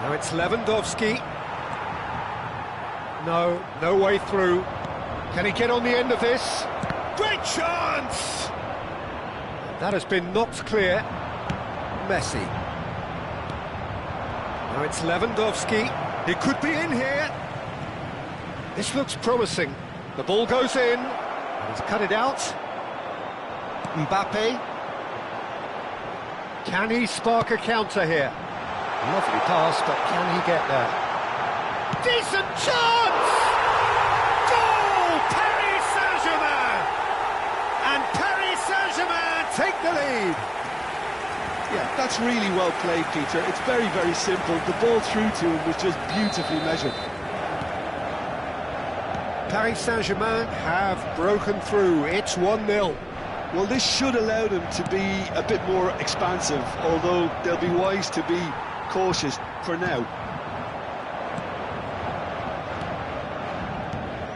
Now it's Lewandowski. No way through. Can he get on the end of this? Great chance! That has been knocked clear. Messi. Now it's Lewandowski. He could be in here. This looks promising. The ball goes in. And he's cut it out. Mbappe. Can he spark a counter here? Lovely pass, but can he get there? Decent chance! Goal! Paris Saint-Germain! And Paris Saint-Germain take the lead. Yeah, that's really well played, Peter. It's very, very simple. The ball through to him was just beautifully measured. Paris Saint-Germain have broken through. It's 1-0. Well, this should allow them to be a bit more expansive, although they'll be wise to be cautious for now.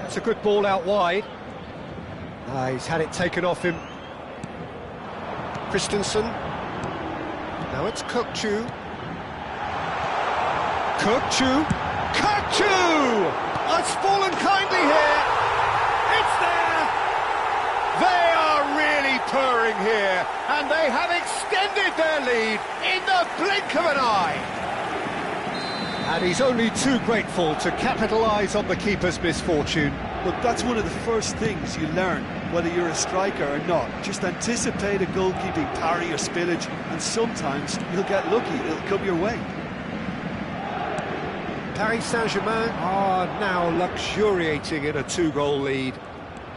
It's a good ball out wide. He's had it taken off him. Christensen. Now it's Kukçu. Kukçu. Kukçu! It's fallen kindly here. It's there. They are really purring here, and they have extended their lead in the blink of an eye. And he's only too grateful to capitalise on the keeper's misfortune. Look, that's one of the first things you learn, whether you're a striker or not. Just anticipate a goalkeeping parry or spillage, and sometimes you'll get lucky, it'll come your way. Paris Saint-Germain are now luxuriating in a 2-goal lead.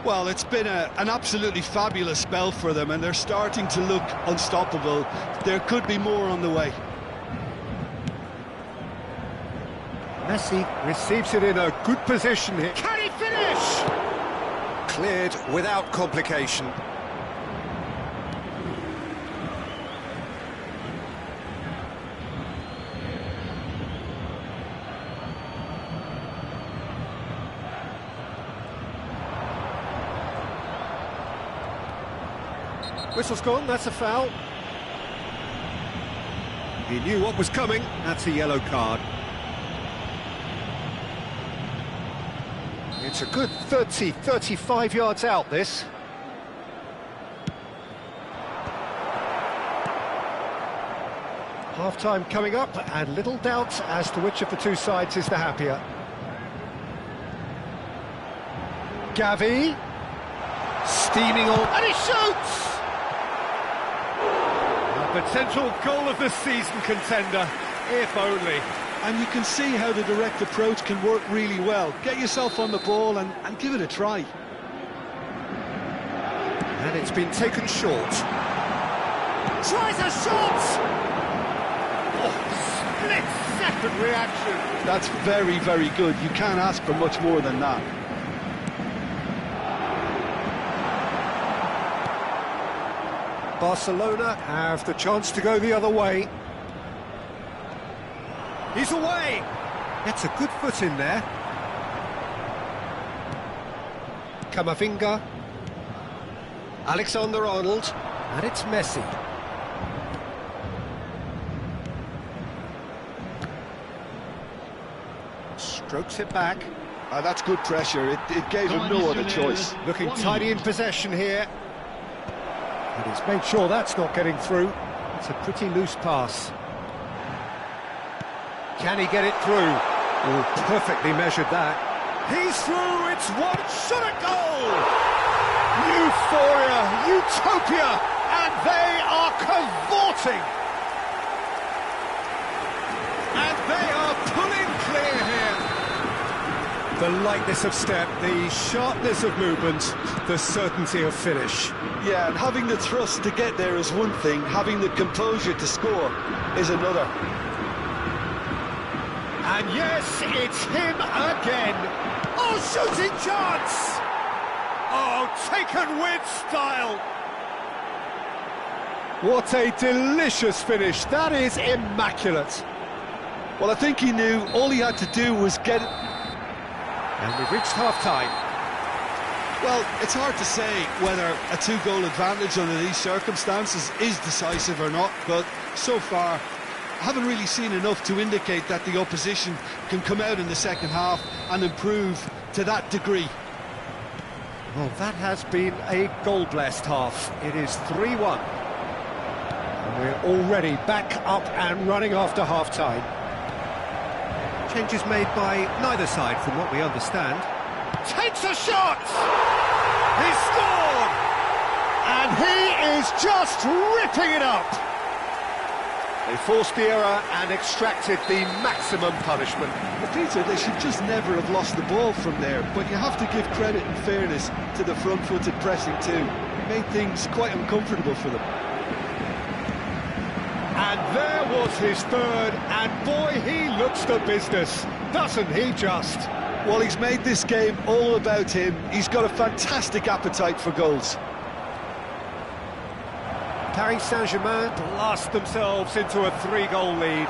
Well, it's been an absolutely fabulous spell for them, and they're starting to look unstoppable. There could be more on the way. Messi receives it in a good position here. Can he finish? Cleared without complication. Whistle's gone, that's a foul. He knew what was coming, that's a yellow card. It's a good 30, 35 yards out, this. Half-time coming up, and little doubt as to which of the two sides is the happier. Gavi, steaming on, and he shoots! A potential goal of the season contender, if only. And you can see how the direct approach can work really well. Get yourself on the ball and give it a try. And it's been taken short. Tries a shot! Oh, split-second reaction. That's very, very good. You can't ask for much more than that. Barcelona have the chance to go the other way. He's away! Gets a good foot in there. Camavinga. Alexander-Arnold. And it's Messi. Strokes it back. That's good pressure. It gave him no other choice. Looking tidy in possession here. And he's made sure that's not getting through. It's a pretty loose pass. Can he get it through? Oh, perfectly measured that. He's through, it's one shot at goal! Euphoria, utopia, and they are cavorting! And they are pulling clear here. The lightness of step, the sharpness of movement, the certainty of finish. Yeah, and having the thrust to get there is one thing, having the composure to score is another. And yes, it's him again. Oh, shooting chance! Oh, taken with style. What a delicious finish. That is immaculate. Well, I think he knew all he had to do was get it. And we've reached half-time. Well, it's hard to say whether a 2-goal advantage under these circumstances is decisive or not, but so far I haven't really seen enough to indicate that the opposition can come out in the second half and improve to that degree. Well, that has been a goal-blessed half. It is 3-1. And we're already back up and running after half-time. Changes made by neither side, from what we understand. Takes a shot! He scored! And he is just ripping it up! They forced the error and extracted the maximum punishment. Well, Peter, they should just never have lost the ball from there, but you have to give credit and fairness to the front-footed pressing too. It made things quite uncomfortable for them. And there was his third, and boy, he looks the business, doesn't he just? Well, he's made this game all about him. He's got a fantastic appetite for goals. Paris Saint-Germain blast themselves into a 3-goal lead.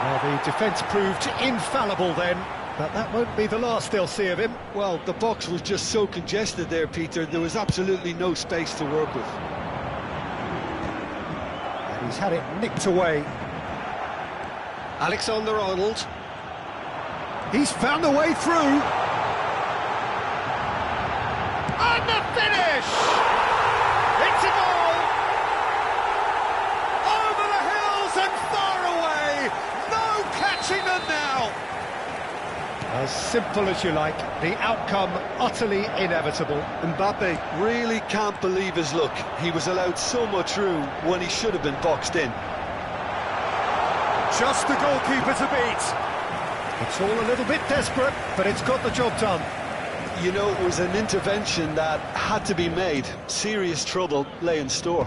Well, the defence proved infallible then, but that won't be the last they'll see of him. Well, the box was just so congested there, Peter, there was absolutely no space to work with. He's had it nicked away. Alexander-Arnold. He's found a way through. And the finish! It's a goal! Over the hills and far away! No catching them now! As simple as you like, the outcome utterly inevitable. Mbappe really can't believe his luck. He was allowed so much room when he should have been boxed in. Just the goalkeeper to beat. It's all a little bit desperate, but it's got the job done. You know, it was an intervention that had to be made. Serious trouble lay in store.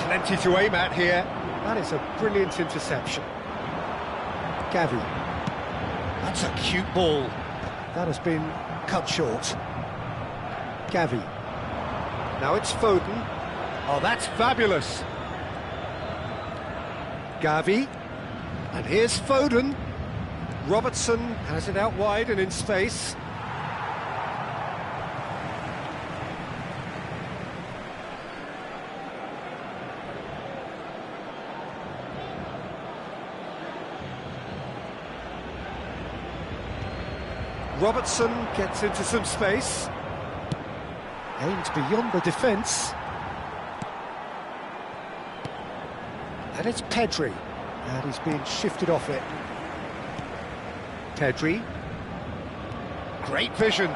Plenty to aim at here. That is a brilliant interception. Gavi. That's a cute ball. That has been cut short. Gavi. Now it's Foden. Oh, that's fabulous. Gavi. And here's Foden. Robertson has it out wide and in space. Robertson gets into some space. Aimed beyond the defence. And it's Pedri. And he's being shifted off it. Pedri. Great vision.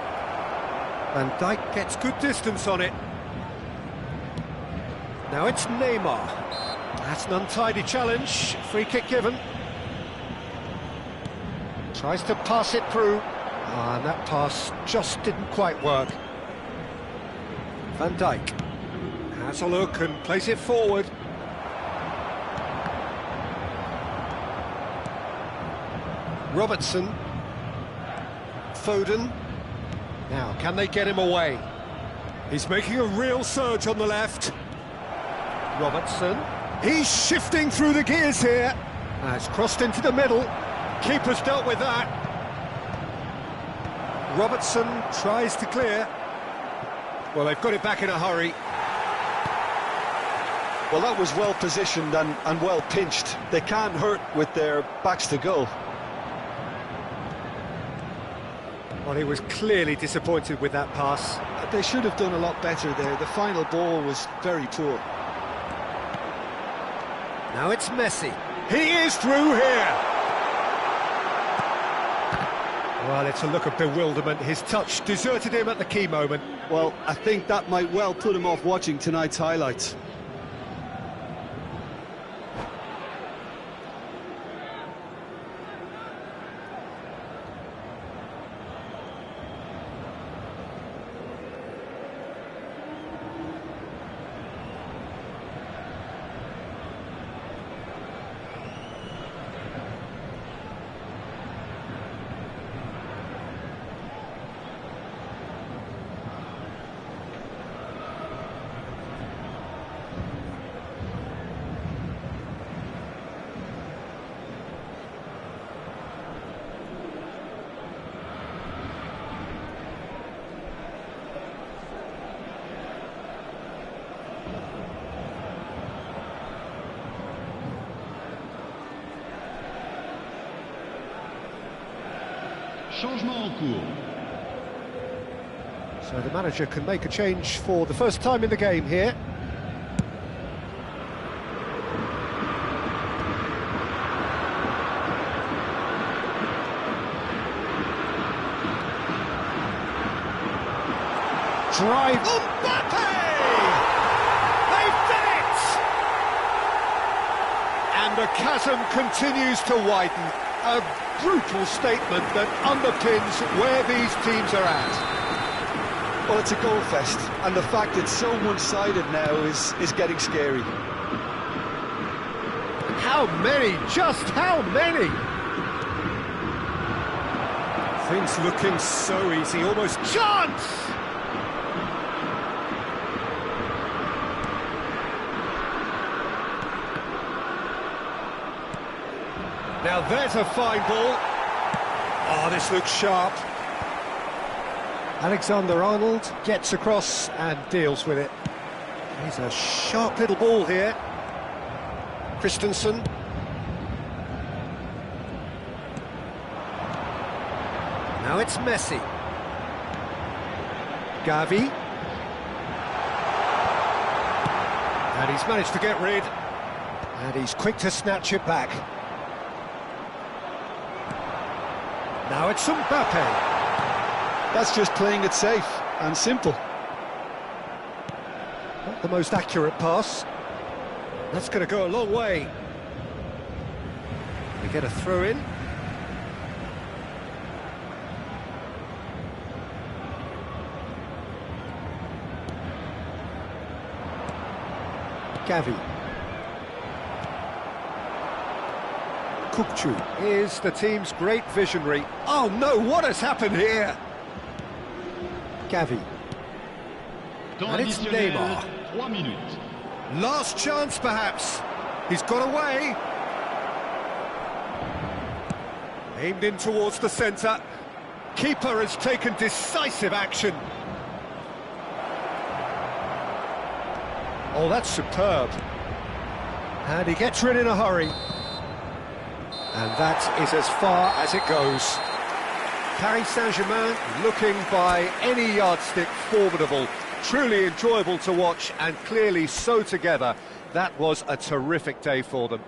Van Dijk gets good distance on it. Now it's Neymar. That's an untidy challenge. Free kick given. Tries to pass it through. And that pass just didn't quite work. Van Dijk has a look and plays it forward. Robertson. Foden. Now, can they get him away? He's making a real surge on the left. Robertson. He's shifting through the gears here. It's crossed into the middle. Keeper's dealt with that. Robertson tries to clear. Well, they've got it back in a hurry. Well, that was well positioned and well pinched. They can't hurt with their backs to goal. Well, he was clearly disappointed with that pass. They should have done a lot better there. The final ball was very poor. Now it's Messi. He is through here. Well, it's a look of bewilderment. His touch deserted him at the key moment. Well, I think that might well put him off watching tonight's highlights. Changement en cours. So the manager can make a change for the first time in the game here. Drive. Mbappe! They've done it! And the chasm continues to widen. A brutal statement that underpins where these teams are at. Well, it's a goal fest, and the fact it's so one-sided now is getting scary. How many? Just how many? Things looking so easy, almost chance! Now there's a fine ball. Oh, this looks sharp. Alexander-Arnold gets across and deals with it. Here's a sharp little ball here. Christensen. Now it's Messi. Gavi. And he's managed to get rid. And he's quick to snatch it back. Now it's Mbappe. That's just playing it safe and simple. Not the most accurate pass. That's going to go a long way. We get a throw in. Gavi. Kukçu is the team's great visionary. Oh no, what has happened here? Gavi. And it's Neymar. 3 minutes. Last chance perhaps. He's got away. Aimed in towards the centre. Keeper has taken decisive action. Oh, that's superb. And he gets rid in a hurry. And that is as far as it goes. Paris Saint-Germain looking by any yardstick formidable. Truly enjoyable to watch and clearly so together. That was a terrific day for them.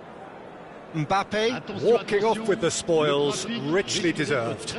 Mbappe walking off with the spoils, richly deserved.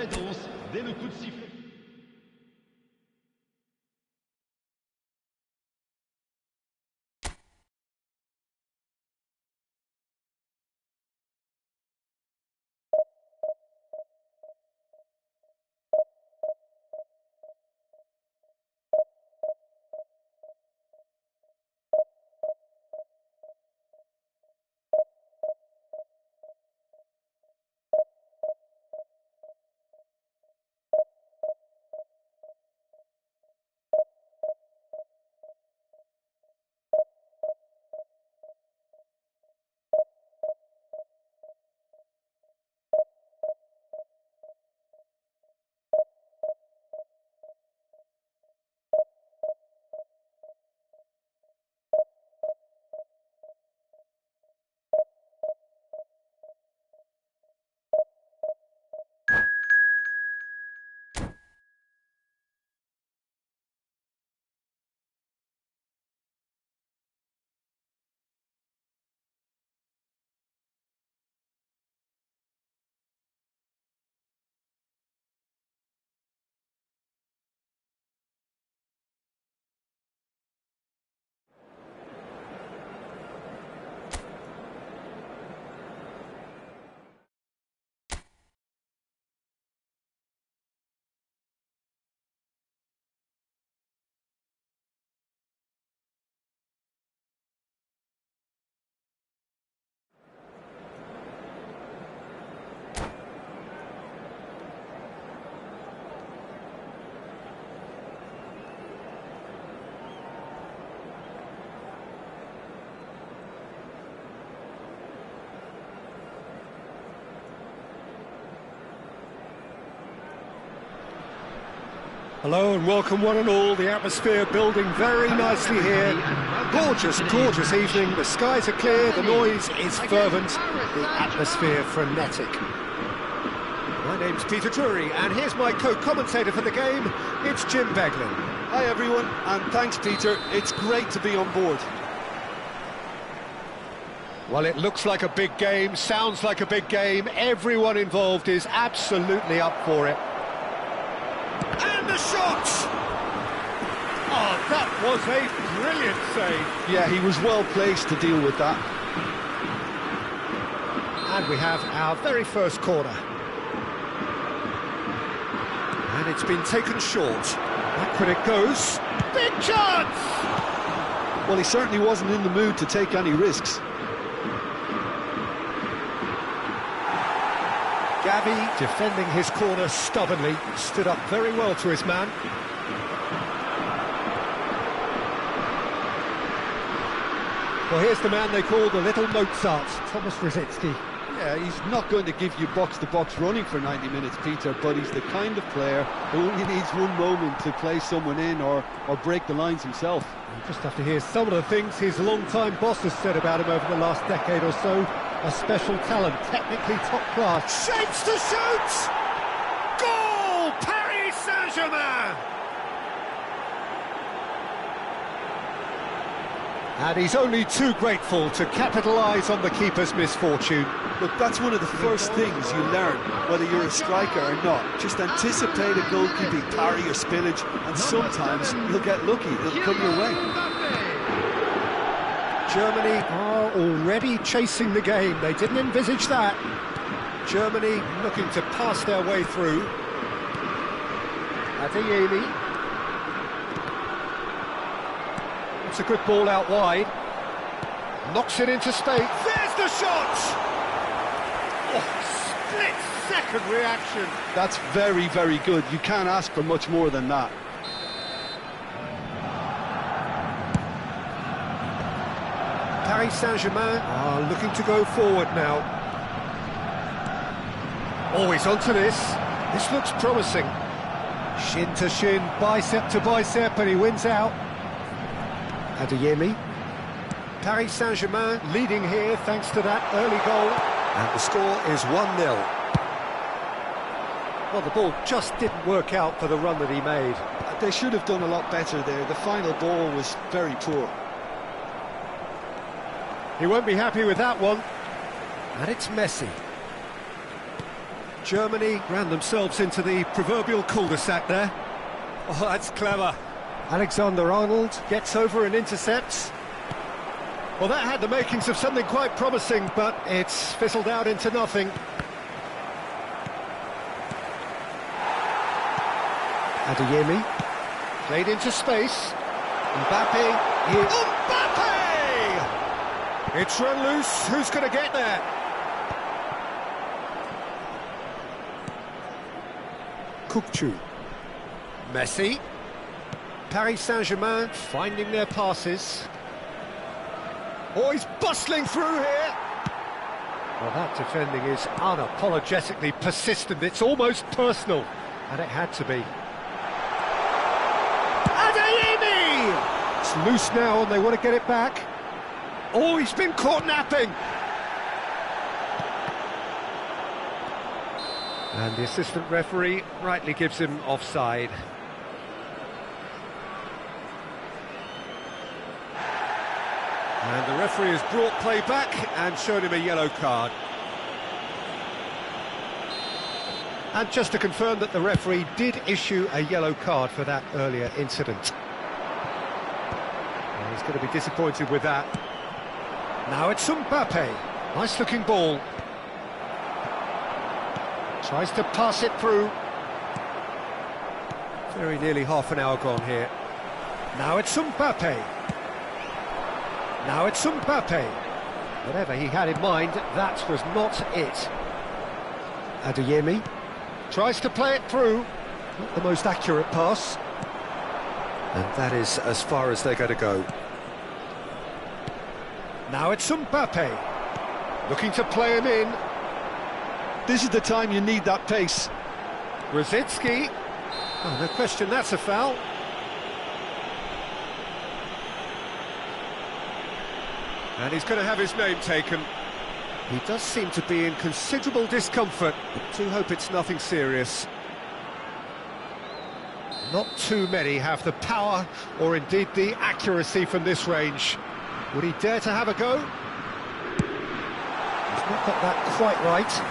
Hello and welcome one and all. The atmosphere building very nicely here. Gorgeous, gorgeous evening. The skies are clear, the noise is fervent, the atmosphere frenetic. My name's Peter Drury and here's my co-commentator for the game. It's Jim Beglin. Hi everyone, and thanks Peter. It's great to be on board. Well, it looks like a big game, sounds like a big game. Everyone involved is absolutely up for it. And the shot! Oh, that was a brilliant save. Yeah, he was well placed to deal with that. And we have our very first corner. And it's been taken short. Back when it goes. Big chance! Well, he certainly wasn't in the mood to take any risks. Gavi defending his corner stubbornly, stood up very well to his man. Well, here's the man they call the little Mozart, Thomas Rosicky. Yeah, he's not going to give you box-to-box running for 90 minutes, Peter, but he's the kind of player who only needs one moment to play someone in or break the lines himself. You just have to hear some of the things his long-time boss has said about him over the last decade or so. A special talent, technically top class. Shapes to shoot! Goal! Paris Saint-Germain! And he's only too grateful to capitalise on the keeper's misfortune. Look, that's one of the first things you learn, whether you're a striker or not. Just anticipate a goalkeeping parry or spillage, and sometimes you'll get lucky, it'll come your way. Germany are already chasing the game. They didn't envisage that. Germany looking to pass their way through. Adeyemi. It's a good ball out wide. Knocks it into space. There's the shot! Oh, split-second reaction. That's very, very good. You can't ask for much more than that. Paris Saint-Germain are looking to go forward now. Always onto this. This looks promising. Shin to shin, bicep to bicep, and he wins out. Adeyemi. Paris Saint-Germain leading here thanks to that early goal. And the score is 1-0. Well, the ball just didn't work out for the run that he made. They should have done a lot better there. The final ball was very poor. He won't be happy with that one. And it's Messi. Germany ran themselves into the proverbial cul-de-sac there. Oh, that's clever. Alexander-Arnold gets over and intercepts. Well, that had the makings of something quite promising, but it's fizzled out into nothing. Adeyemi. Played into space. Mbappe. Mbappe! It's run loose. Who's going to get there? Kukçu. Messi. Paris Saint-Germain finding their passes. Oh, he's bustling through here. Well, that defending is unapologetically persistent. It's almost personal, and it had to be. Adeyemi! It's loose now, and they want to get it back. Oh, he's been caught napping. And the assistant referee rightly gives him offside. And the referee has brought play back and shown him a yellow card. And just to confirm that the referee did issue a yellow card for that earlier incident. And he's going to be disappointed with that. Now it's Mbappe. Nice looking ball. Tries to pass it through. Very nearly half an hour gone here. Now it's Mbappe. Now it's Mbappe. Whatever he had in mind, that was not it. Adeyemi tries to play it through. Not the most accurate pass. And that is as far as they're going to go. Now it's Mbappe. Looking to play him in. This is the time you need that pace. Rosicki. Oh, no question, that's a foul. And he's going to have his name taken. He does seem to be in considerable discomfort. Do hope it's nothing serious. Not too many have the power or indeed the accuracy from this range. Would he dare to have a go? He's not got that quite right.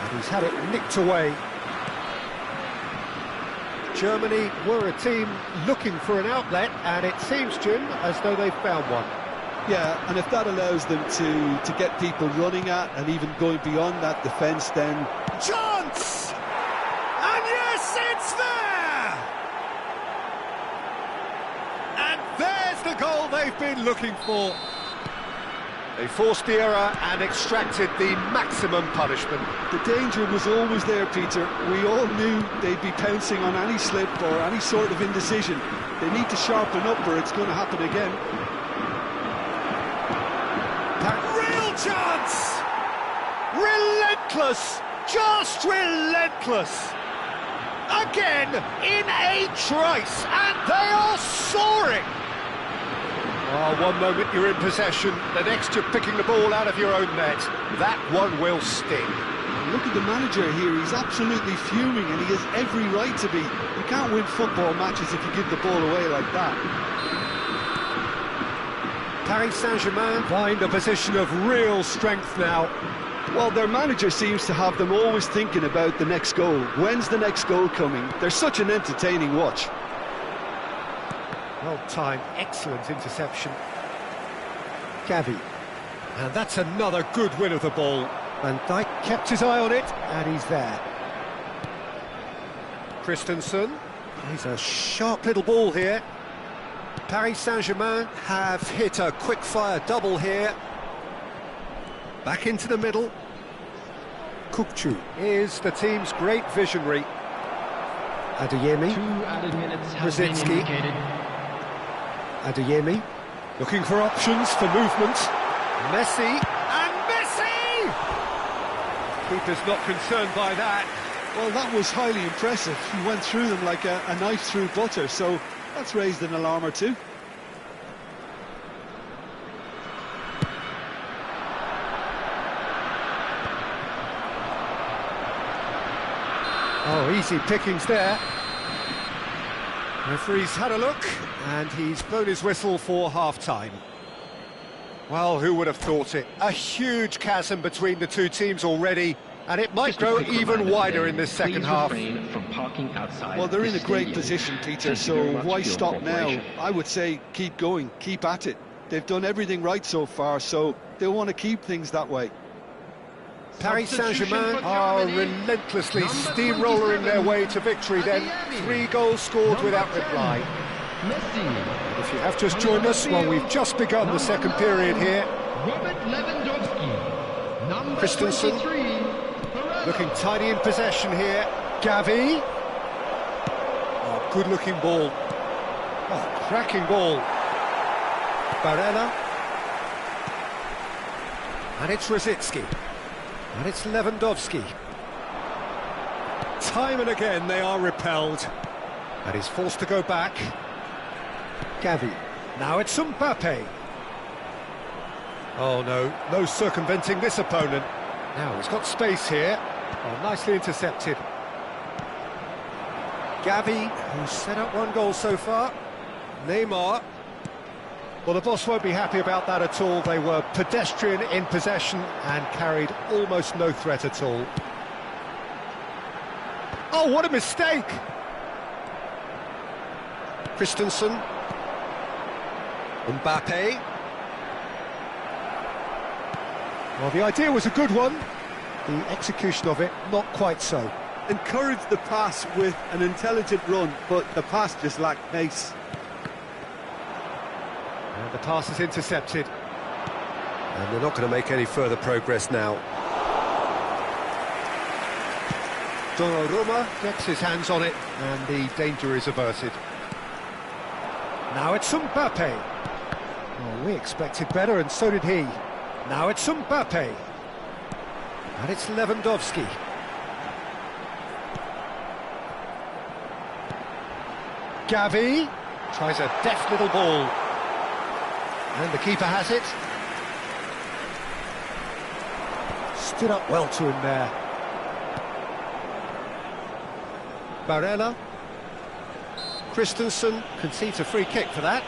And he's had it nicked away. Germany were a team looking for an outlet, and it seems, Jim, as though they've found one. Yeah, and if that allows them to get people running at and even going beyond that defence, then... Chance! And yes, it's there! And there's the goal they've been looking for. They forced the error and extracted the maximum punishment. The danger was always there, Peter. We all knew they'd be pouncing on any slip or any sort of indecision. They need to sharpen up or it's going to happen again. chance! Relentless! Just relentless! Again, in a trice, and they are soaring! Oh, one moment you're in possession, the next you're picking the ball out of your own net. That one will sting. Look at the manager here, he's absolutely fuming and he has every right to be. You can't win football matches if you give the ball away like that. Paris Saint-Germain find a position of real strength now. Well, their manager seems to have them always thinking about the next goal. When's the next goal coming? They're such an entertaining watch. Well timed, excellent interception. Gavi. And that's another good win of the ball. Van Dijk kept his eye on it, and he's there. Christensen. He's a sharp little ball here. Paris Saint-Germain have hit a quick-fire double here. Back into the middle. Kukçu is the team's great visionary. Adeyemi. 2 added minutes have been Rosicky. indicated. Adeyemi looking for options for movement. Messi, and Messi! Keeper's not concerned by that. Well, that was highly impressive. He went through them like a knife through butter, so that's raised an alarm or two. Oh, easy pickings there. Referee's had a look, and he's blown his whistle for half-time. Well, who would have thought it? A huge chasm between the two teams already, and it might grow even wider in this second half. From parking outside Well, they're in a the great stadium. position, Peter, Thank you very so much why for your stop now? cooperation. I would say keep going, keep at it. They've done everything right so far, so they want to keep things that way. Paris Substitution Saint-Germain for are Germany. relentlessly Number steamrolling their 27, way to victory then. Adeyemi. 3 goals scored Number without 10, reply. Messi. If you have just joined us, well, we've just begun the second period here. Robert Lewandowski. Number Christensen. 23. Barella. Looking tidy in possession here. Gavi. Oh, good-looking ball. Oh, cracking ball. Barella. And it's Rosicky. And it's Lewandowski. Time and again they are repelled. And he's forced to go back. Gavi. Now it's Mbappe. Oh no, no circumventing this opponent. Now he's got space here. Oh, nicely intercepted. Gavi, who's set up 1 goal so far. Neymar. Well, the boss won't be happy about that at all. They were pedestrian in possession and carried almost no threat at all. Oh, what a mistake! Christensen. Mbappe. Well, the idea was a good one. The execution of it, not quite so. Encourage the pass with an intelligent run, but the pass just lacked pace. And the pass is intercepted. And they're not going to make any further progress now. Donnarumma gets his hands on it, and the danger is averted. Now it's Mbappe. Oh, we expected better, and so did he. Now it's Mbappe. And it's Lewandowski. Gavi tries a deft little ball. And the keeper has it. Stood up well to him there. Barella. Christensen concedes a free kick for that.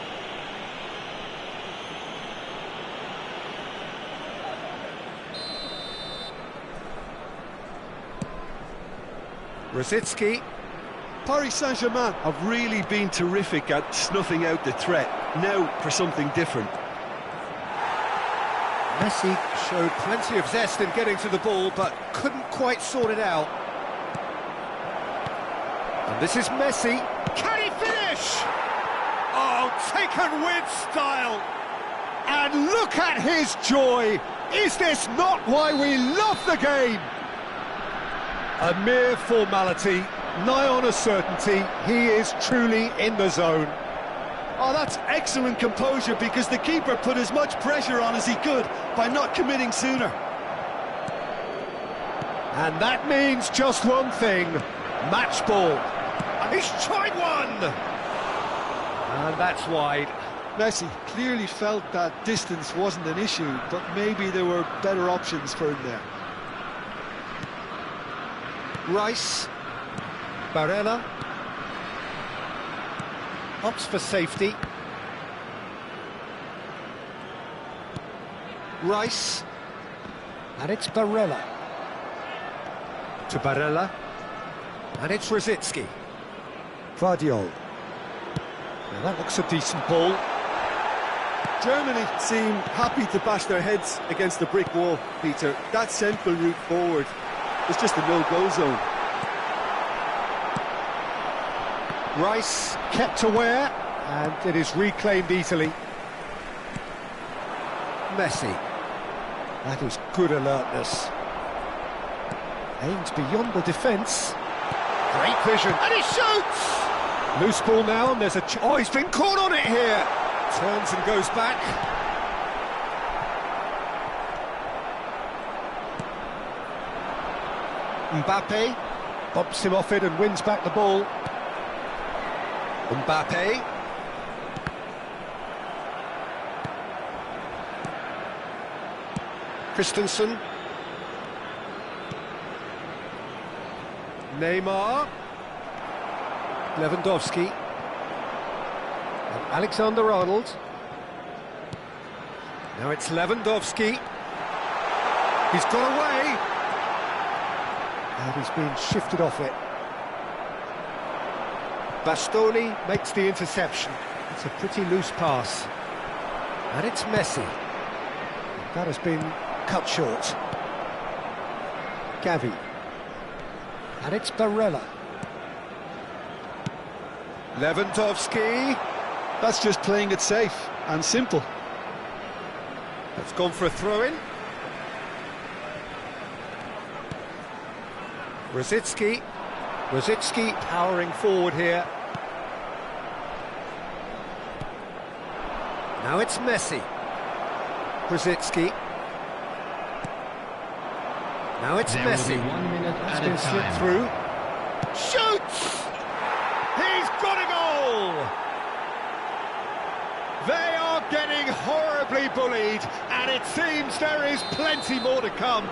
Rosicky. Paris Saint-Germain have really been terrific at snuffing out the threat. Now for something different. Messi showed plenty of zest in getting to the ball, but couldn't quite sort it out. And this is Messi. Can he finish? Oh, taken with style. And look at his joy. Is this not why we love the game? A mere formality, nigh on a certainty. He is truly in the zone. Oh, that's excellent composure, because the keeper put as much pressure on as he could by not committing sooner. And that means just one thing, match ball. And he's tried one! And that's wide. Messi clearly felt that distance wasn't an issue, but maybe there were better options for him there. Rice. Barella. Opts for safety. Rice. And it's Barella. To Barella. And it's Rosicki. Guardiol. Now that looks a decent ball. Germany seem happy to bash their heads against the brick wall, Peter. That central route forward is just a no-go zone. Rice kept aware, and it is reclaimed easily. Messi. That is good alertness. Aimed beyond the defence. Great vision, and he shoots! Loose ball now, and there's a... Oh, he's been caught on it here! Turns and goes back. Mbappe bumps him off it and wins back the ball. Mbappe. Christensen. Neymar. Lewandowski. And Alexander-Arnold. Now it's Lewandowski. He's got away. And he's been shifted off it. Bastoni makes the interception. It's a pretty loose pass. And it's Messi. That has been cut short. Gavi. And it's Barella. Lewandowski. That's just playing it safe and simple. That's gone for a throw-in. Rosicki. Rosicki powering forward here. Now it's Messi. Rosicki. Now it's There will Messi. be 1 minute That's at been a slipped time. through. Shoots! He's got a goal! They are getting horribly bullied, and it seems there is plenty more to come.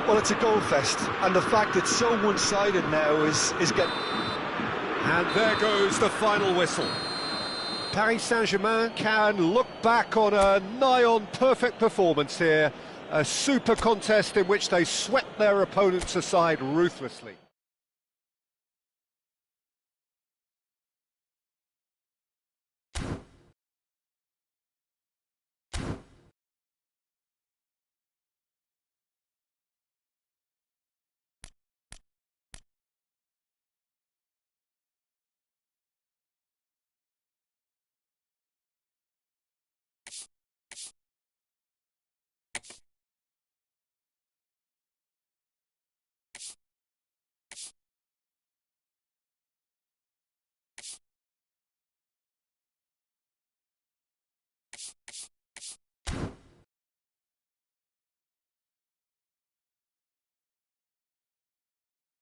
Well, it's a goal fest, and the fact it's so one-sided now is getting... And there goes the final whistle. Paris Saint-Germain can look back on a nigh-on perfect performance here. A super contest in which they swept their opponents aside ruthlessly.